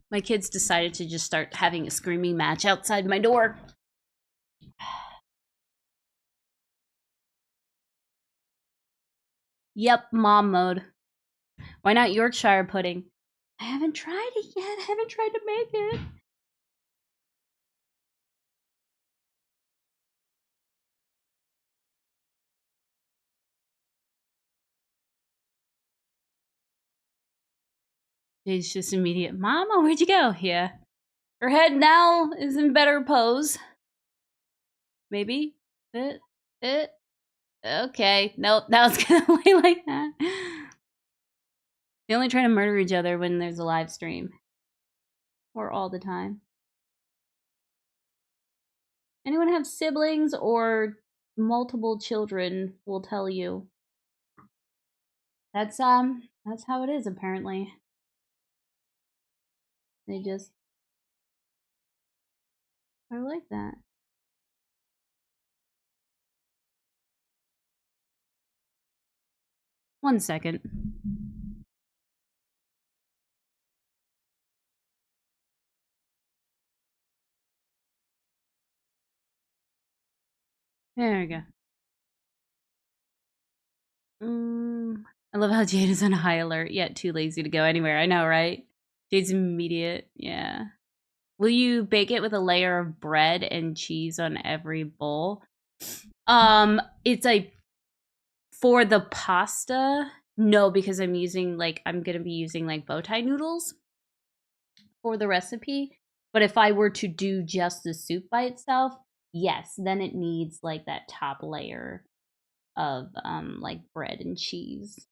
My kids decided to just start having a screaming match outside my door. Yep, mom mode. Why not Yorkshire pudding? I haven't tried it yet. I haven't tried to make it. It's just immediate. Mama, where'd you go? Yeah. Her head now is in better pose. Maybe. Okay. Nope. Now it's gonna lay like that. They only try to murder each other when there's a live stream. Or all the time. Anyone have siblings or multiple children will tell you. That's how it is apparently. They just are like that. One second. There we go. I love how Jade is on high alert, yet too lazy to go anywhere. I know, right? Jade's immediate. Yeah. Will you bake it with a layer of bread and cheese on every bowl? It's like for the pasta, no, because I'm gonna be using like bow tie noodles for the recipe. But if I were to do just the soup by itself, yes, then it needs like that top layer of like bread and cheese.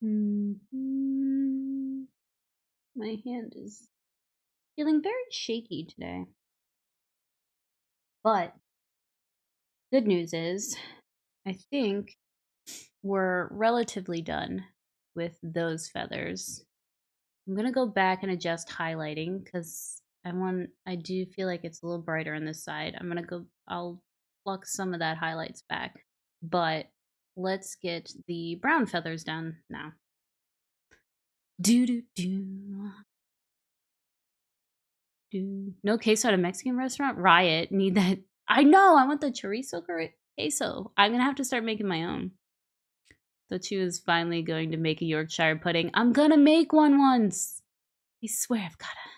Mm-hmm. My hand is feeling very shaky today. But good news is, I think we're relatively done with those feathers. I'm gonna go back and adjust highlighting because I do feel like it's a little brighter on this side. I'll pluck some of that highlights back. But let's get the brown feathers down now. Do do do. No queso at a Mexican restaurant? Riot. Need that. I know. I want the chorizo queso. I'm going to have to start making my own. So she was finally going to make a Yorkshire pudding. I'm going to make one once. I swear I've got to.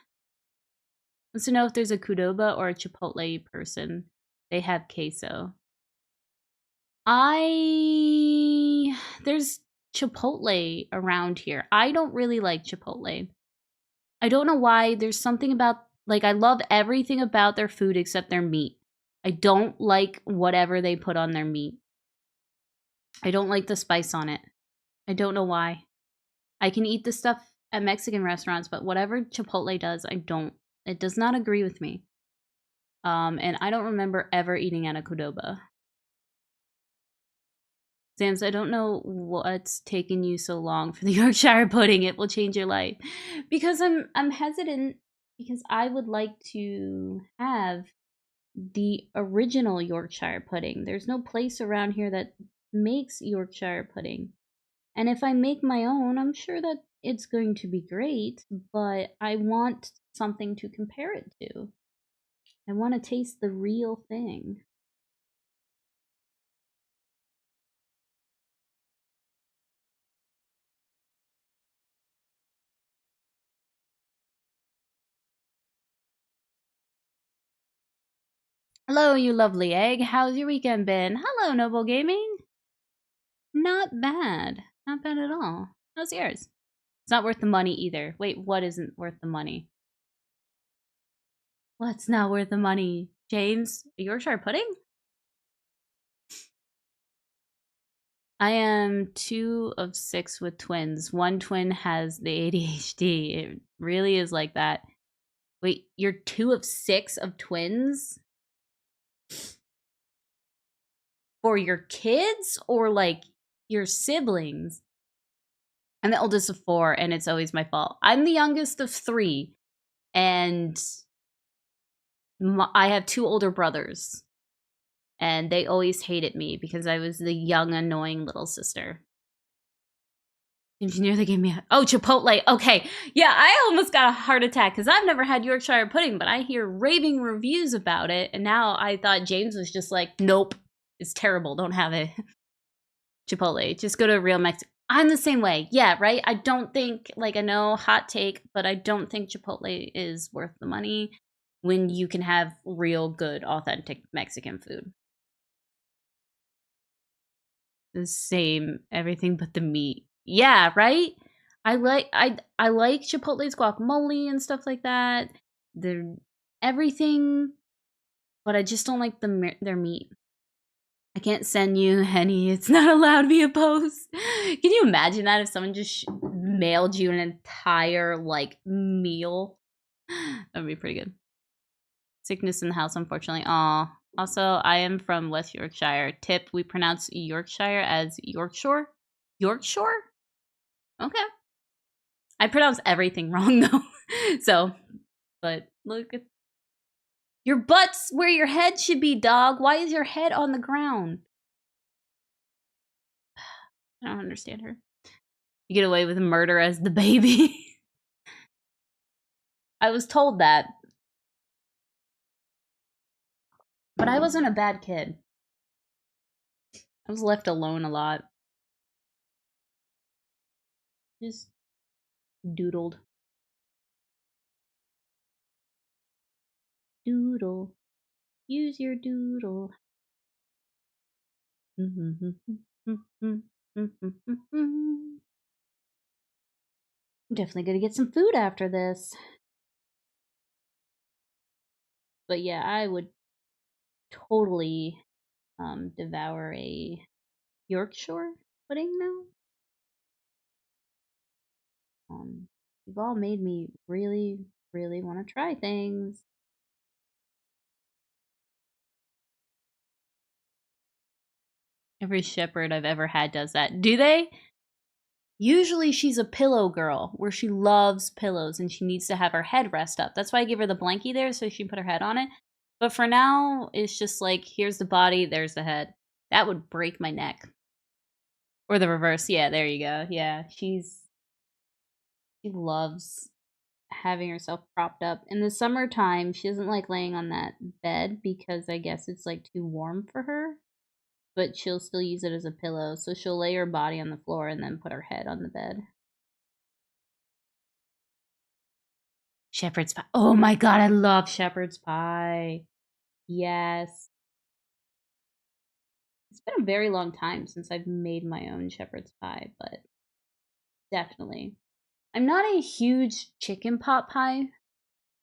Wants to know if there's a Qdoba or a Chipotle person. They have queso. There's Chipotle around here. I don't really like Chipotle. I don't know why. There's something about, like, I love everything about their food except their meat. I don't like whatever they put on their meat. I don't like the spice on it. I don't know why. I can eat the stuff at Mexican restaurants, but whatever Chipotle does, I don't. It does not agree with me. And I don't remember ever eating at a Qdoba. Sam's, I don't know what's taken you so long for the Yorkshire pudding. It will change your life. Because I'm hesitant because I would like to have the original Yorkshire pudding. There's no place around here that makes Yorkshire pudding. And if I make my own, I'm sure that it's going to be great, but I want something to compare it to. I want to taste the real thing. Hello, you lovely egg. How's your weekend been? Hello, Noble Gaming. Not bad. Not bad at all. How's yours? It's not worth the money either. Wait, what isn't worth the money? What's not worth the money? James, Yorkshire pudding? I am 2 of 6 with twins. One twin has the ADHD. It really is like that. Wait, you're 2 of 6 of twins? For your kids or like your siblings? I'm the oldest of 4 and it's always my fault. I'm the youngest of 3 and I have 2 older brothers. And they always hated me because I was the young, annoying little sister. Engineer, they gave me Chipotle. Okay. Yeah, I almost got a heart attack because I've never had Yorkshire pudding, but I hear raving reviews about it. And now I thought James was just like, nope, it's terrible. Don't have it. Chipotle. Just go to a real Mexican. I'm the same way. Yeah, right? I don't think, like, I know, hot take, but I don't think Chipotle is worth the money when you can have real, good, authentic Mexican food. The same, everything but the meat. Yeah, right? I like Chipotle's guacamole and stuff like that. They're everything, but I just don't like their meat. I can't send you any. It's not allowed via post. Can you imagine that if someone just mailed you an entire like meal? That would be pretty good. Sickness in the house, unfortunately. Aw. Also, I am from West Yorkshire. Tip, we pronounce Yorkshire as Yorkshire. Yorkshire? Okay. I pronounce everything wrong though. So, but look at your butt's where your head should be, dog. Why is your head on the ground? I don't understand her. You get away with murder as the baby. I was told that. But I wasn't a bad kid. I was left alone a lot. Just doodled. Doodle. Use your doodle. I'm definitely gonna get some food after this. But yeah, I would totally devour a Yorkshire pudding now. You've all made me really, really want to try things. Every shepherd I've ever had does that. Do they? Usually she's a pillow girl where she loves pillows and she needs to have her head rest up. That's why I give her the blankie there so she can put her head on it. But for now, it's just like, here's the body, there's the head. That would break my neck. Or the reverse. Yeah, there you go. Yeah, she loves having herself propped up. In the summertime, she doesn't like laying on that bed because I guess it's like too warm for her. But she'll still use it as a pillow. So she'll lay her body on the floor and then put her head on the bed. Shepherd's pie. Oh my god, I love shepherd's pie. Yes. It's been a very long time since I've made my own shepherd's pie, but definitely. I'm not a huge chicken pot pie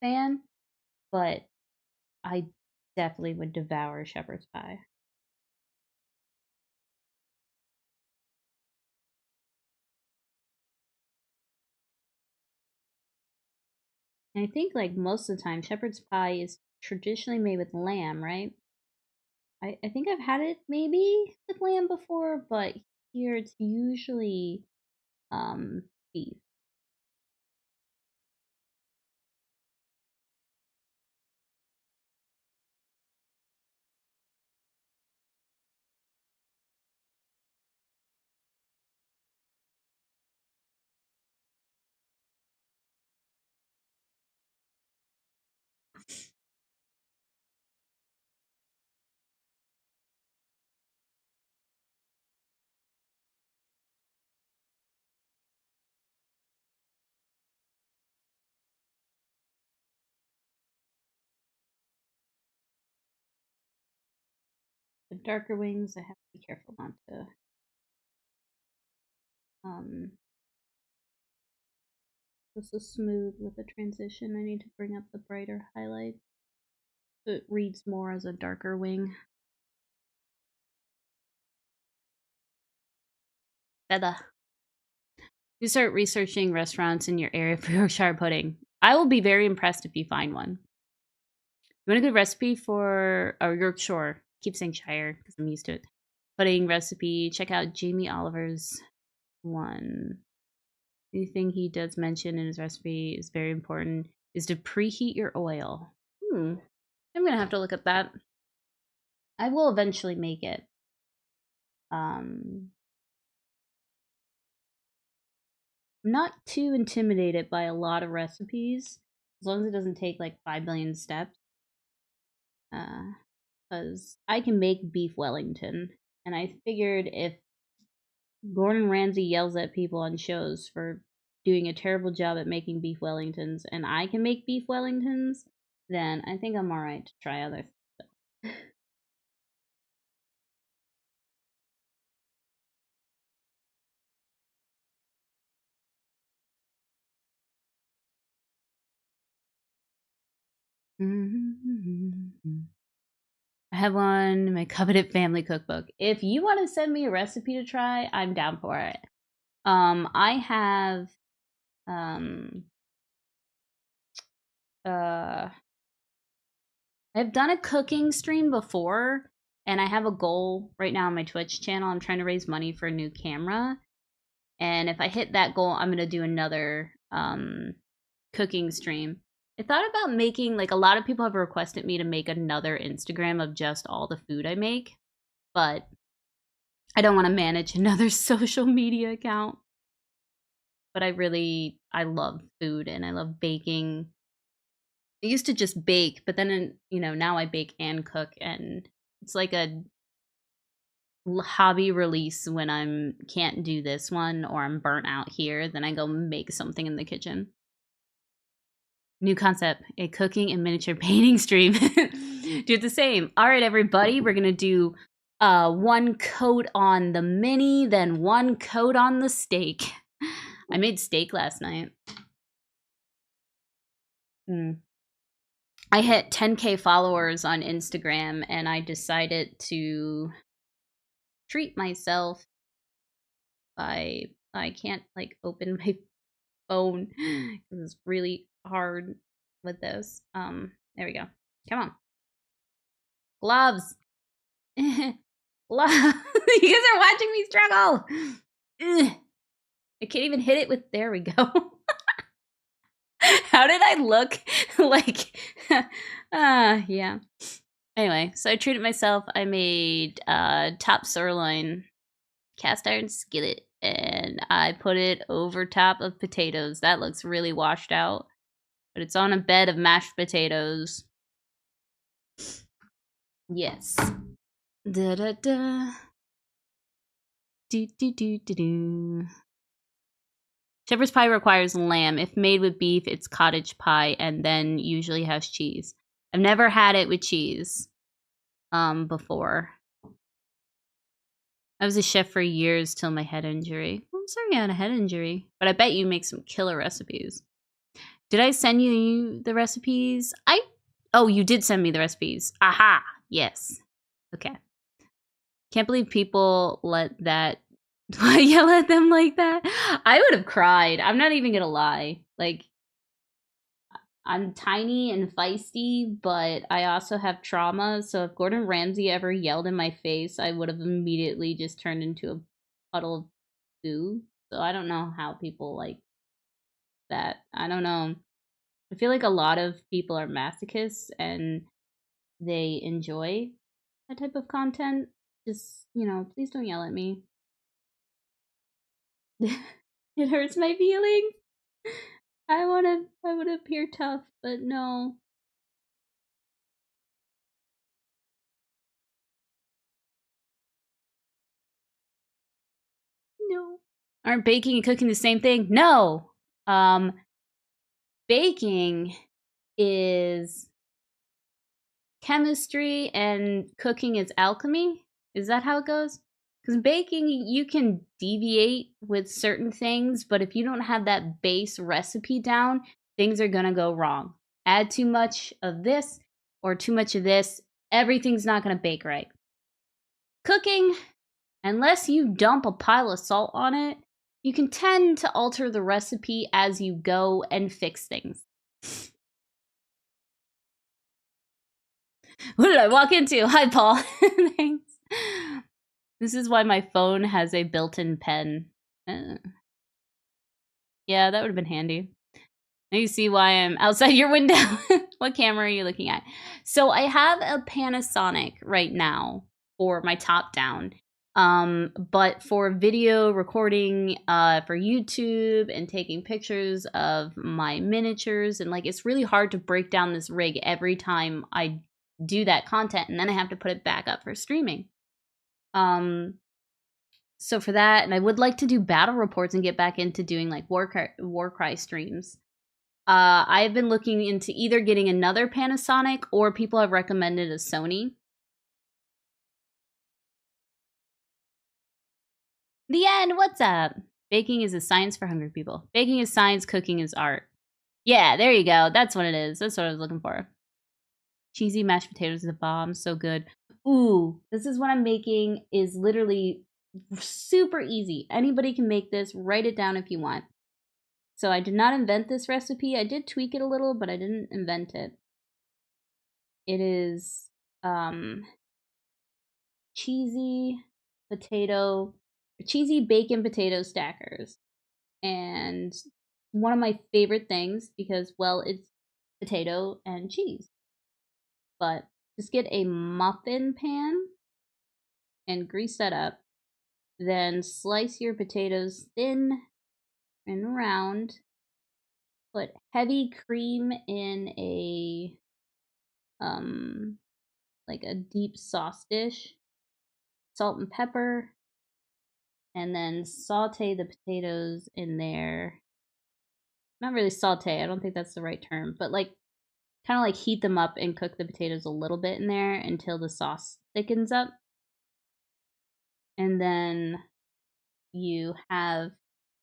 fan, but I definitely would devour shepherd's pie. And I think like most of the time shepherd's pie is traditionally made with lamb, right? I think I've had it maybe with lamb before, but here it's usually beef. The darker wings, I have to be careful not to um this is smooth with the transition. I need to bring up the brighter highlight so it reads more as a darker wing. Vedra. You start researching restaurants in your area for Yorkshire pudding. I will be very impressed if you find one. You want a good recipe for Yorkshire? Keep saying Shire because I'm used to it. Pudding recipe. Check out Jamie Oliver's one. The thing he does mention in his recipe is very important is to preheat your oil. I'm gonna have to look at that. I will eventually make it. I'm not too intimidated by a lot of recipes as long as it doesn't take like 5 billion steps. Because I can make beef Wellington, and I figured if Gordon Ramsay yells at people on shows for doing a terrible job at making beef Wellingtons, and I can make beef Wellingtons, then I think I'm alright to try other stuff. I have one, my coveted family cookbook. If you want to send me a recipe to try, I'm down for it. I have uh I've done a cooking stream before, and I have a goal right now on my Twitch channel. I'm trying to raise money for a new camera. And if I hit that goal, I'm gonna do another cooking stream. I thought about making, like, a lot of people have requested me to make another Instagram of just all the food I make, but I don't want to manage another social media account. But I love food and I love baking. I used to just bake, but then, now I bake and cook, and it's like a hobby release when I'm can't do this one or I'm burnt out here, then I go make something in the kitchen. New concept, a cooking and miniature painting stream. Do it the same. All right, everybody, we're gonna do one coat on the mini, then one coat on the steak. I made steak last night. I hit 10K followers on Instagram, and I decided to treat myself by I can't like open my phone because it's really hard with this. There we go. Come on, gloves. Gloves. You guys are watching me struggle. I can't even hit it with. There we go. How did I look? Like, yeah. Anyway, so I treated myself. I made top sirloin cast iron skillet, and I put it over top of potatoes. That looks really washed out, but it's on a bed of mashed potatoes. Yes. Da da da. Do do do do do. Shepherd's pie requires lamb. If made with beef, it's cottage pie, and then usually has cheese. I've never had it with cheese before. I was a chef for years till my head injury. Well, I'm sorry you had a head injury, but I bet you make some killer recipes. Did I send you the recipes? Oh, you did send me the recipes. Aha! Yes. Okay. Can't believe people let that yell at them like that. I would have cried. I'm not even gonna lie. Like, I'm tiny and feisty, but I also have trauma. So if Gordon Ramsay ever yelled in my face, I would have immediately just turned into a puddle of goo. So I don't know how people like that. I don't know. I feel like a lot of people are masochists and they enjoy that type of content. Just, please don't yell at me. It hurts my feelings. I would appear tough, but no. No. Aren't baking and cooking the same thing? No. Baking is chemistry and cooking is alchemy. Is that how it goes? Because baking, you can deviate with certain things, but if you don't have that base recipe down, things are gonna go wrong. Add too much of this or too much of this, everything's not gonna bake right. Cooking, unless you dump a pile of salt on it, you can tend to alter the recipe as you go and fix things. What did I walk into? Hi, Paul. Thanks. This is why my phone has a built-in pen. Yeah, that would have been handy. Now you see why I'm outside your window. What camera are you looking at? So I have a Panasonic right now for my top down. But for video recording, for YouTube and taking pictures of my miniatures, and like it's really hard to break down this rig every time I do that content, and then I have to put it back up for streaming. So for that, and I would like to do battle reports and get back into doing like Warcry streams. I've been looking into either getting another Panasonic or people have recommended a Sony. The end, what's up? Baking is a science for hungry people. Baking is science, cooking is art. Yeah, there you go. That's what it is. That's what I was looking for. Cheesy mashed potatoes is a bomb. So good. Ooh, this is what I'm making. Is literally super easy. Anybody can make this. Write it down if you want. So I did not invent this recipe. I did tweak it a little, but I didn't invent it. It is cheesy bacon potato stackers. And one of my favorite things because, well, it's potato and cheese. But just get a muffin pan and grease that up. Then slice your potatoes thin and round. Put heavy cream in a like a deep sauce dish. Salt and pepper. And then saute the potatoes in there. Not really saute, I don't think that's the right term, but like kind of like heat them up and cook the potatoes a little bit in there until the sauce thickens up. And then you have,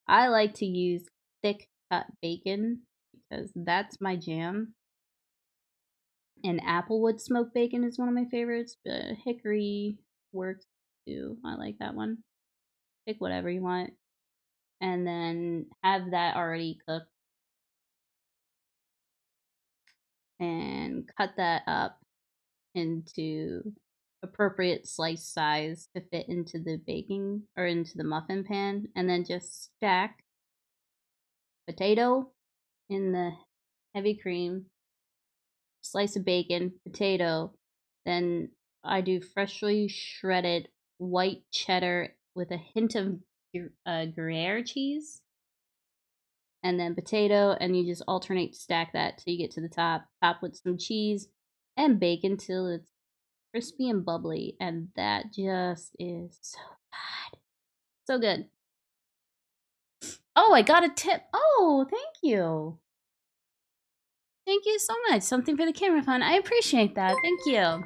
I like to use thick cut bacon because that's my jam. And applewood smoked bacon is one of my favorites. Hickory works too. I like that one. Pick whatever you want. And then have that already cooked. And cut that up into appropriate slice size to fit into the baking or into the muffin pan. And then just stack potato in the heavy cream, slice of bacon, potato. Then I do freshly shredded white cheddar with a hint of Gruyere cheese. And then potato, and you just alternate stack that till you get to the top. Top with some cheese and bacon till it's crispy and bubbly. And that just is so good. So good. Oh, I got a tip. Oh, thank you. Thank you so much. Something for the camera fun. I appreciate that. Thank you.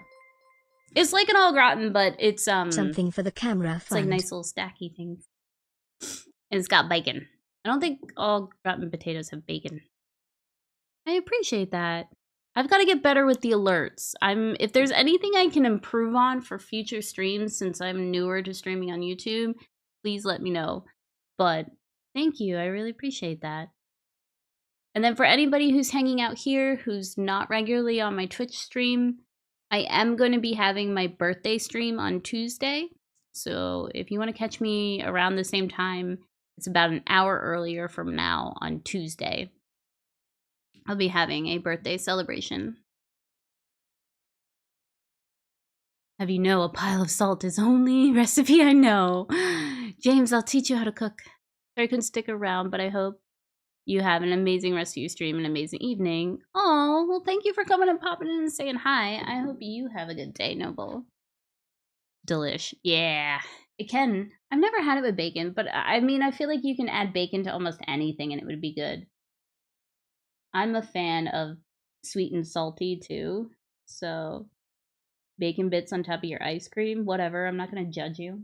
It's like an au gratin, but it's Something for the camera it's like fund. nice little stacky things. And it's got bacon. I don't think all gratin potatoes have bacon. I appreciate that. I've got to get better with the alerts. If there's anything I can improve on for future streams, since I'm newer to streaming on YouTube, please let me know. But thank you. I really appreciate that. And then for anybody who's hanging out here who's not regularly on my Twitch stream, I am going to be having my birthday stream on Tuesday. So if you want to catch me around the same time, it's about an hour earlier from now on Tuesday. I'll be having a birthday celebration. Have you know a pile of salt is only recipe I know. James, I'll teach you how to cook. Sorry I couldn't stick around, but I hope you have an amazing rest of your stream, an amazing evening. Oh, well, thank you for coming and popping in and saying hi. I hope you have a good day, Noble. Delish. Yeah, it can. I've never had it with bacon, but I mean, I feel like you can add bacon to almost anything and it would be good. I'm a fan of sweet and salty too, so bacon bits on top of your ice cream, whatever. I'm not going to judge you.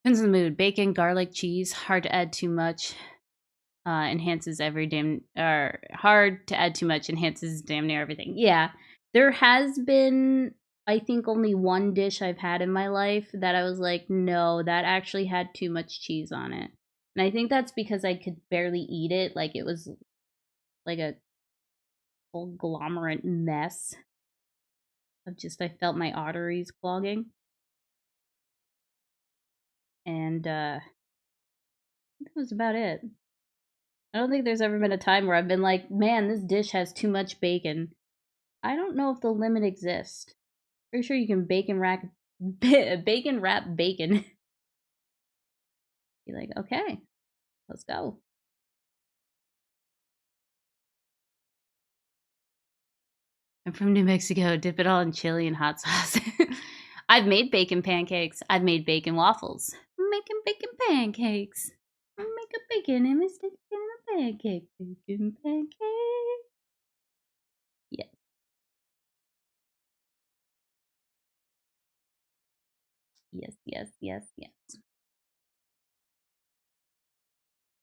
Depends on the mood. Bacon, garlic, cheese, hard to add too much. Enhances every damn, or hard to add too much, enhances damn near everything. Yeah, there has been, I think, only one dish I've had in my life that I was like, no, that actually had too much cheese on it. And I think that's because I could barely eat it. Like, it was like a conglomerate mess of just, I felt my arteries clogging. And that was about it. I don't think there's ever been a time where I've been like, man, this dish has too much bacon. I don't know if the limit exists. Pretty sure you can bacon wrap bacon. Be like, okay, let's go. I'm from New Mexico. Dip it all in chili and hot sauce. I've made bacon pancakes. I've made bacon waffles. I'm making bacon pancakes. I'm making bacon and it's sticking in a pancake. Bacon pancake. Yes. Yes, yes, yes, yes.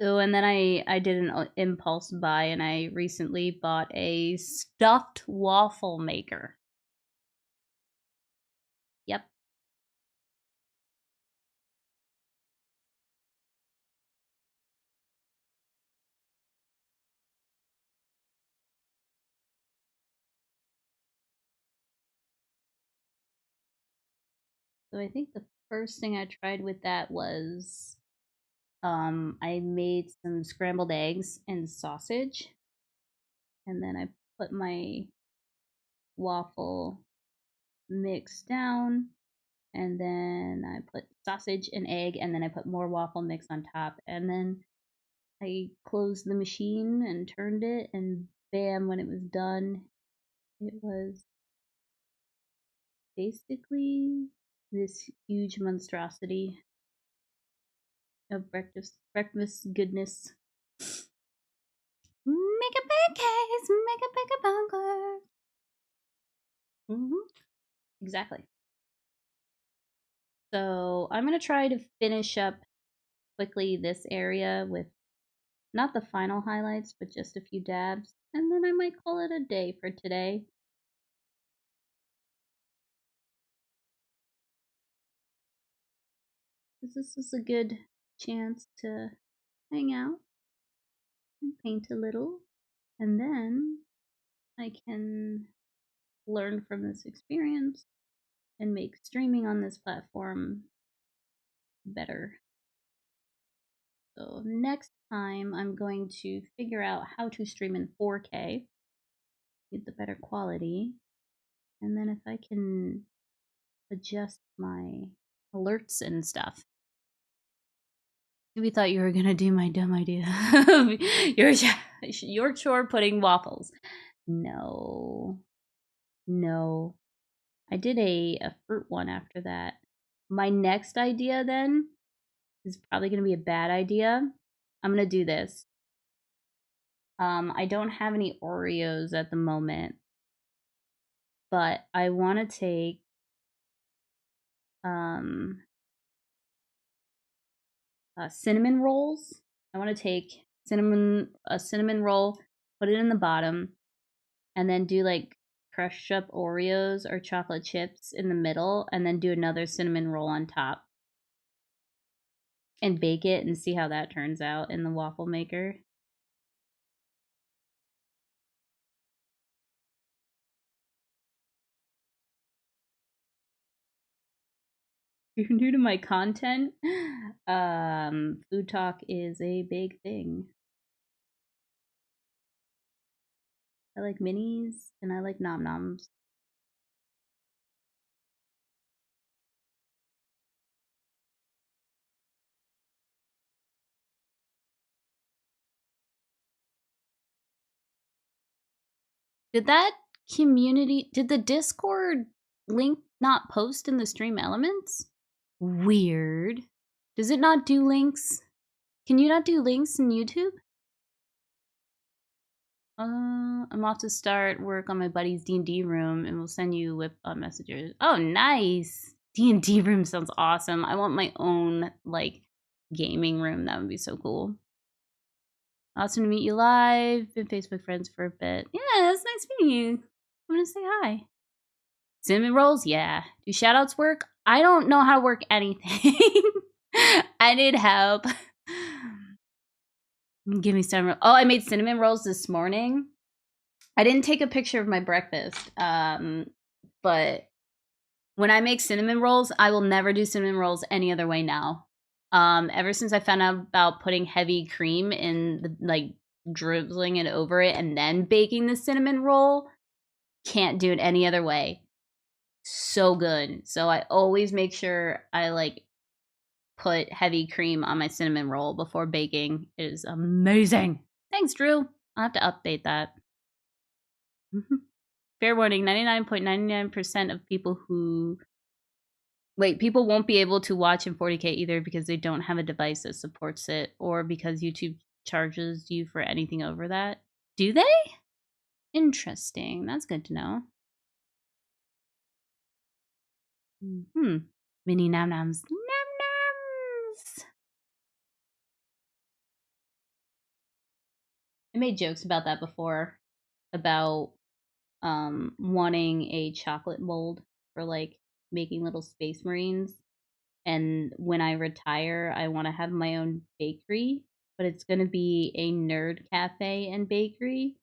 So, and then I did an impulse buy and I recently bought a stuffed waffle maker. Yep. So I think the first thing I tried with that was I made some scrambled eggs and sausage. And then I put my waffle mix down. And then I put sausage and egg. And then I put more waffle mix on top. And then I closed the machine and turned it. And bam, when it was done, it was basically this huge monstrosity of breakfast goodness. Make a pancakes, make a bigger bunker. Exactly. So I'm gonna try to finish up quickly this area with not the final highlights, but just a few dabs, and then I might call it a day for today. This is a good chance to hang out and paint a little, and then I can learn from this experience and make streaming on this platform better. So next time I'm going to figure out how to stream in 4K, get the better quality, and then if I can adjust my alerts and stuff. We thought you were gonna do my dumb idea. your chore putting waffles. No. No. I did a fruit one after that. My next idea then is probably gonna be a bad idea. I'm gonna do this. I don't have any Oreos at the moment, but I want to take cinnamon rolls. I want to take a cinnamon roll, put it in the bottom, and then do like crushed up Oreos or chocolate chips in the middle, and then do another cinnamon roll on top. And bake it and see how that turns out in the waffle maker. If you're new to my content, food talk is a big thing. I like minis and I like nom noms. Did the Discord link not post in the stream elements? Weird. Does it not do links? Can you not do links in YouTube? I'm off to start work on my buddy's D&D room, and we'll send you whip messages. Oh, nice! D&D room sounds awesome. I want my own, like, gaming room. That would be so cool. Awesome to meet you live. Been Facebook friends for a bit. Yeah, it's nice meeting you. I'm gonna say hi. Cinnamon rolls? Yeah. Do shoutouts work? I don't know how to work anything. I need help. Give me some. Oh, I made cinnamon rolls this morning. I didn't take a picture of my breakfast, but when I make cinnamon rolls, I will never do cinnamon rolls any other way now. Ever since I found out about putting heavy cream in, like, drizzling it over it and then baking the cinnamon roll, can't do it any other way. So good. So I always make sure I, like, put heavy cream on my cinnamon roll before baking. It is amazing. Thanks, Drew. I'll have to update that. Fair warning, 99.99% of people who... Wait, people won't be able to watch in 40K either because they don't have a device that supports it, or because YouTube charges you for anything over that. Do they? Interesting. That's good to know. Mini nam nams. Nam nams! I made jokes about that before, about wanting a chocolate mold for, like, making little space marines. And when I retire, I want to have my own bakery, but it's going to be a nerd cafe and bakery.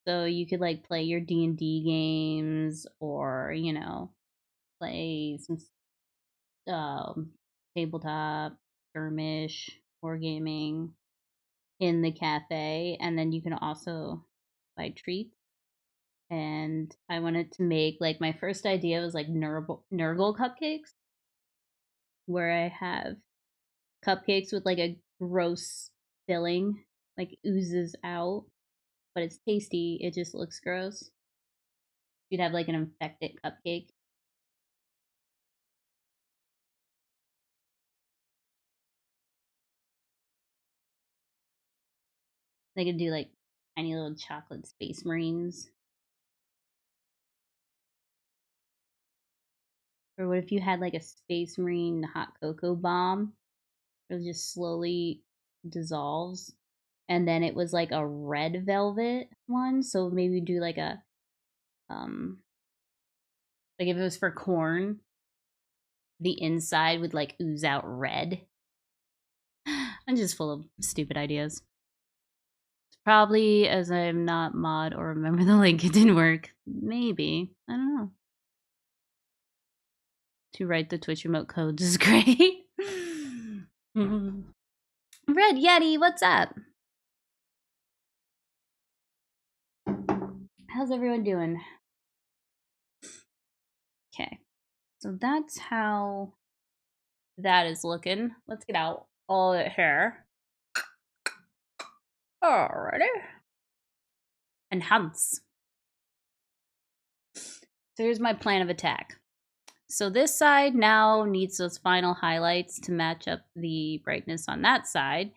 So you could, like, play your D&D games, or, you know, play some tabletop, skirmish, wargaming in the cafe, and then you can also buy treats. And I wanted to make, like, my first idea was like Nurgle cupcakes, where I have cupcakes with, like, a gross filling, like, oozes out, but it's tasty. It just looks gross. You'd have, like, an infected cupcake. They could do like tiny little chocolate space marines. Or what if you had like a space marine hot cocoa bomb? It just slowly dissolves. And then it was like a red velvet one. So maybe do like a like if it was for corn, the inside would like ooze out red. I'm just full of stupid ideas. Probably as I'm not mod or remember the link, it didn't work. Maybe. I don't know. To write the Twitch remote codes is great. Red Yeti, what's up? How's everyone doing? Okay. So that's how that is looking. Let's get out all that hair. Alrighty. Enhance. So here's my plan of attack. So this side now needs those final highlights to match up the brightness on that side.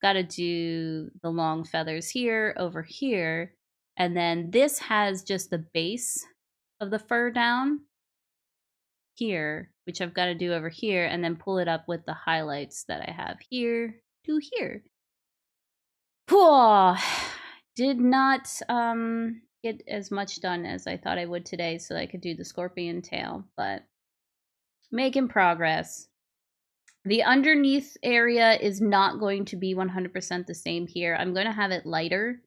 Got to do the long feathers here, over here. And then this has just the base of the fur down here, which I've got to do over here, and then pull it up with the highlights that I have here to here. Cool. Did not get as much done as I thought I would today so I could do the scorpion tail, but making progress. The underneath area is not going to be 100% the same here. I'm going to have it lighter.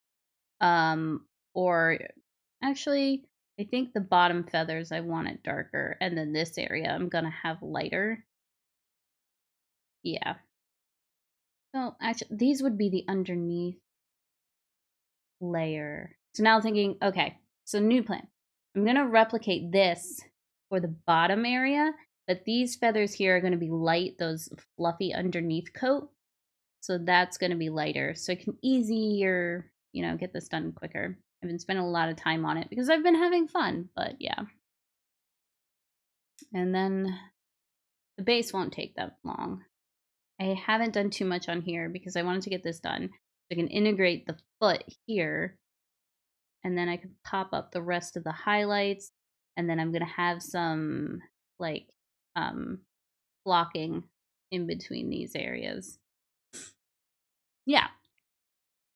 Or actually, I think the bottom feathers, I want it darker. And then this area, I'm going to have lighter. Yeah. So actually, these would be the underneath layer. So now thinking, okay, so new plan. I'm going to replicate this for the bottom area, but these feathers here are going to be light, those fluffy underneath coat. So that's going to be lighter. So I can easier, you know, get this done quicker. I've been spending a lot of time on it because I've been having fun, but yeah. And then the base won't take that long. I haven't done too much on here because I wanted to get this done. So I can integrate the foot here, and then I can pop up the rest of the highlights, and then I'm going to have some like blocking in between these areas. Yeah,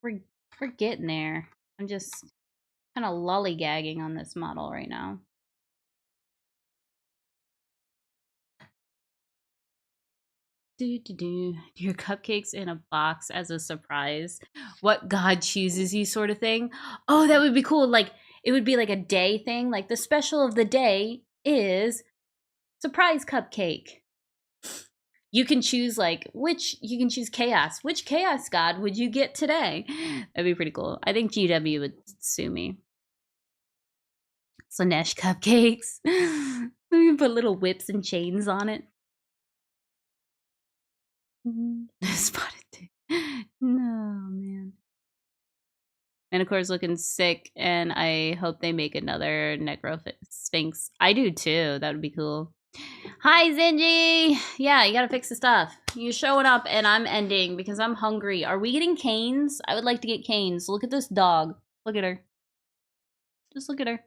we're getting there. I'm just kind of lollygagging on this model right now. Your cupcakes in a box as a surprise. What God chooses you sort of thing. Oh, that would be cool. Like, it would be like a day thing. Like, the special of the day is surprise cupcake. You can choose, like, you can choose chaos. Which chaos god would you get today? That'd be pretty cool. I think GW would sue me. Slanesh cupcakes. We can put little whips and chains on it. Spotted thing. No, man. And of course, looking sick, and I hope they make another Necro Sphinx. I do too. That would be cool. Hi, Zinji! Yeah, you gotta fix the stuff. You're showing up, and I'm ending because I'm hungry. Are we getting canes? I would like to get canes. Look at this dog. Look at her. Just look at her.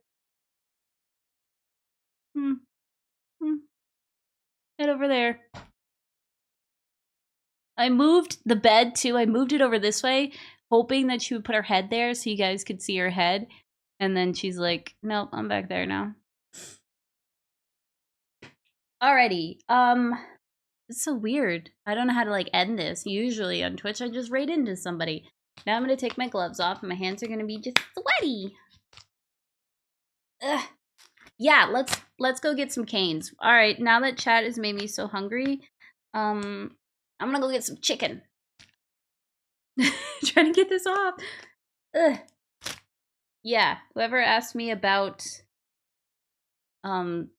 Head over there. I moved the bed too. I moved it over this way, hoping that she would put her head there so you guys could see her head. And then she's like, nope, I'm back there now. Alrighty. It's so weird. I don't know how to like end this. Usually on Twitch, I just raid into somebody. Now I'm gonna take my gloves off and my hands are gonna be just sweaty. Ugh. Yeah, let's go get some canes. Alright, now that chat has made me so hungry, I'm gonna go get some chicken. Trying to get this off. Ugh. Yeah, whoever asked me about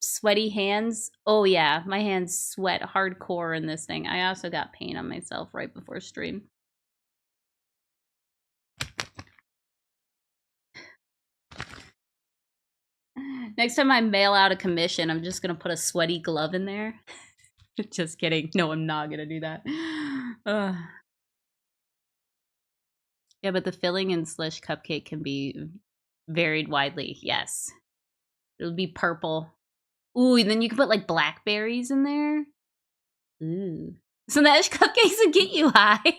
sweaty hands. Oh yeah, my hands sweat hardcore in this thing. I also got paint on myself right before stream. Next time I mail out a commission, I'm just gonna put a sweaty glove in there. Just kidding. No, I'm not gonna do that. Yeah, but the filling in slush cupcake can be varied widely. Yes. It'll be purple. Ooh, and then you can put like blackberries in there. Ooh. So the Esh cupcakes would get you high.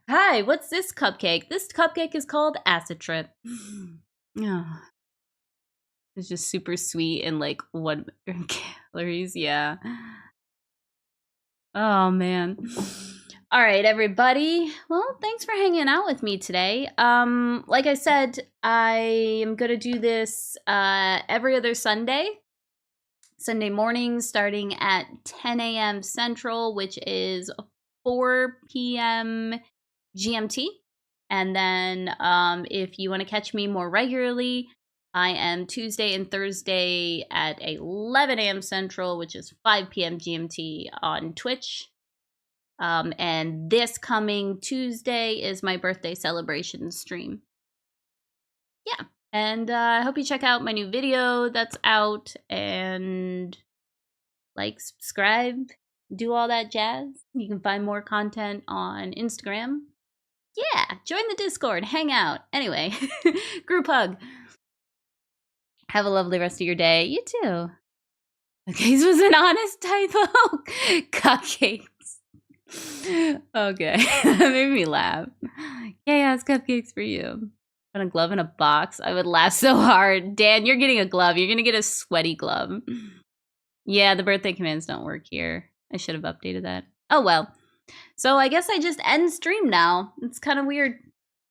Hi, what's this cupcake? This cupcake is called Acid Trip. Oh, it's just super sweet and like 1 calories. Yeah. Oh man. All right, everybody. Well, thanks for hanging out with me today. Like I said, I am gonna do this every other Sunday mornings, starting at 10 a.m. Central, which is 4 p.m. GMT. And then if you want to catch me more regularly, I am Tuesday and Thursday at 11 a.m. Central, which is 5 p.m. GMT on Twitch. And this coming Tuesday is my birthday celebration stream. Yeah. And I hope you check out my new video that's out, and like, subscribe, do all that jazz. You can find more content on Instagram. Yeah, join the Discord, hang out. Anyway, group hug. Have a lovely rest of your day. You too. Okay, this was an honest typo. Cupcakes. Okay, that made me laugh. Yeah, it's cupcakes for you. Put a glove in a box. I would laugh so hard. Dan, you're getting a glove. You're gonna get a sweaty glove. Yeah, the birthday commands don't work here. I should have updated that. Oh well. So I guess I just end stream now. It's kind of weird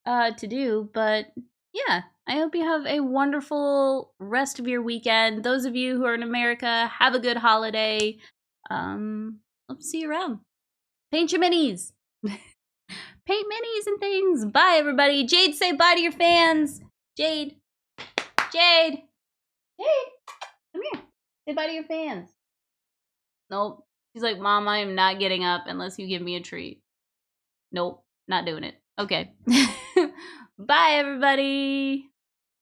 to do, but yeah. I hope you have a wonderful rest of your weekend. Those of you who are in America, have a good holiday. Hope to see you around. Paint your minis. Paint minis and things. Bye, everybody. Jade, say bye to your fans. Jade. Jade. Jade. Come here. Say bye to your fans. Nope. She's like, Mom, I am not getting up unless you give me a treat. Nope. Not doing it. Okay. Bye, everybody.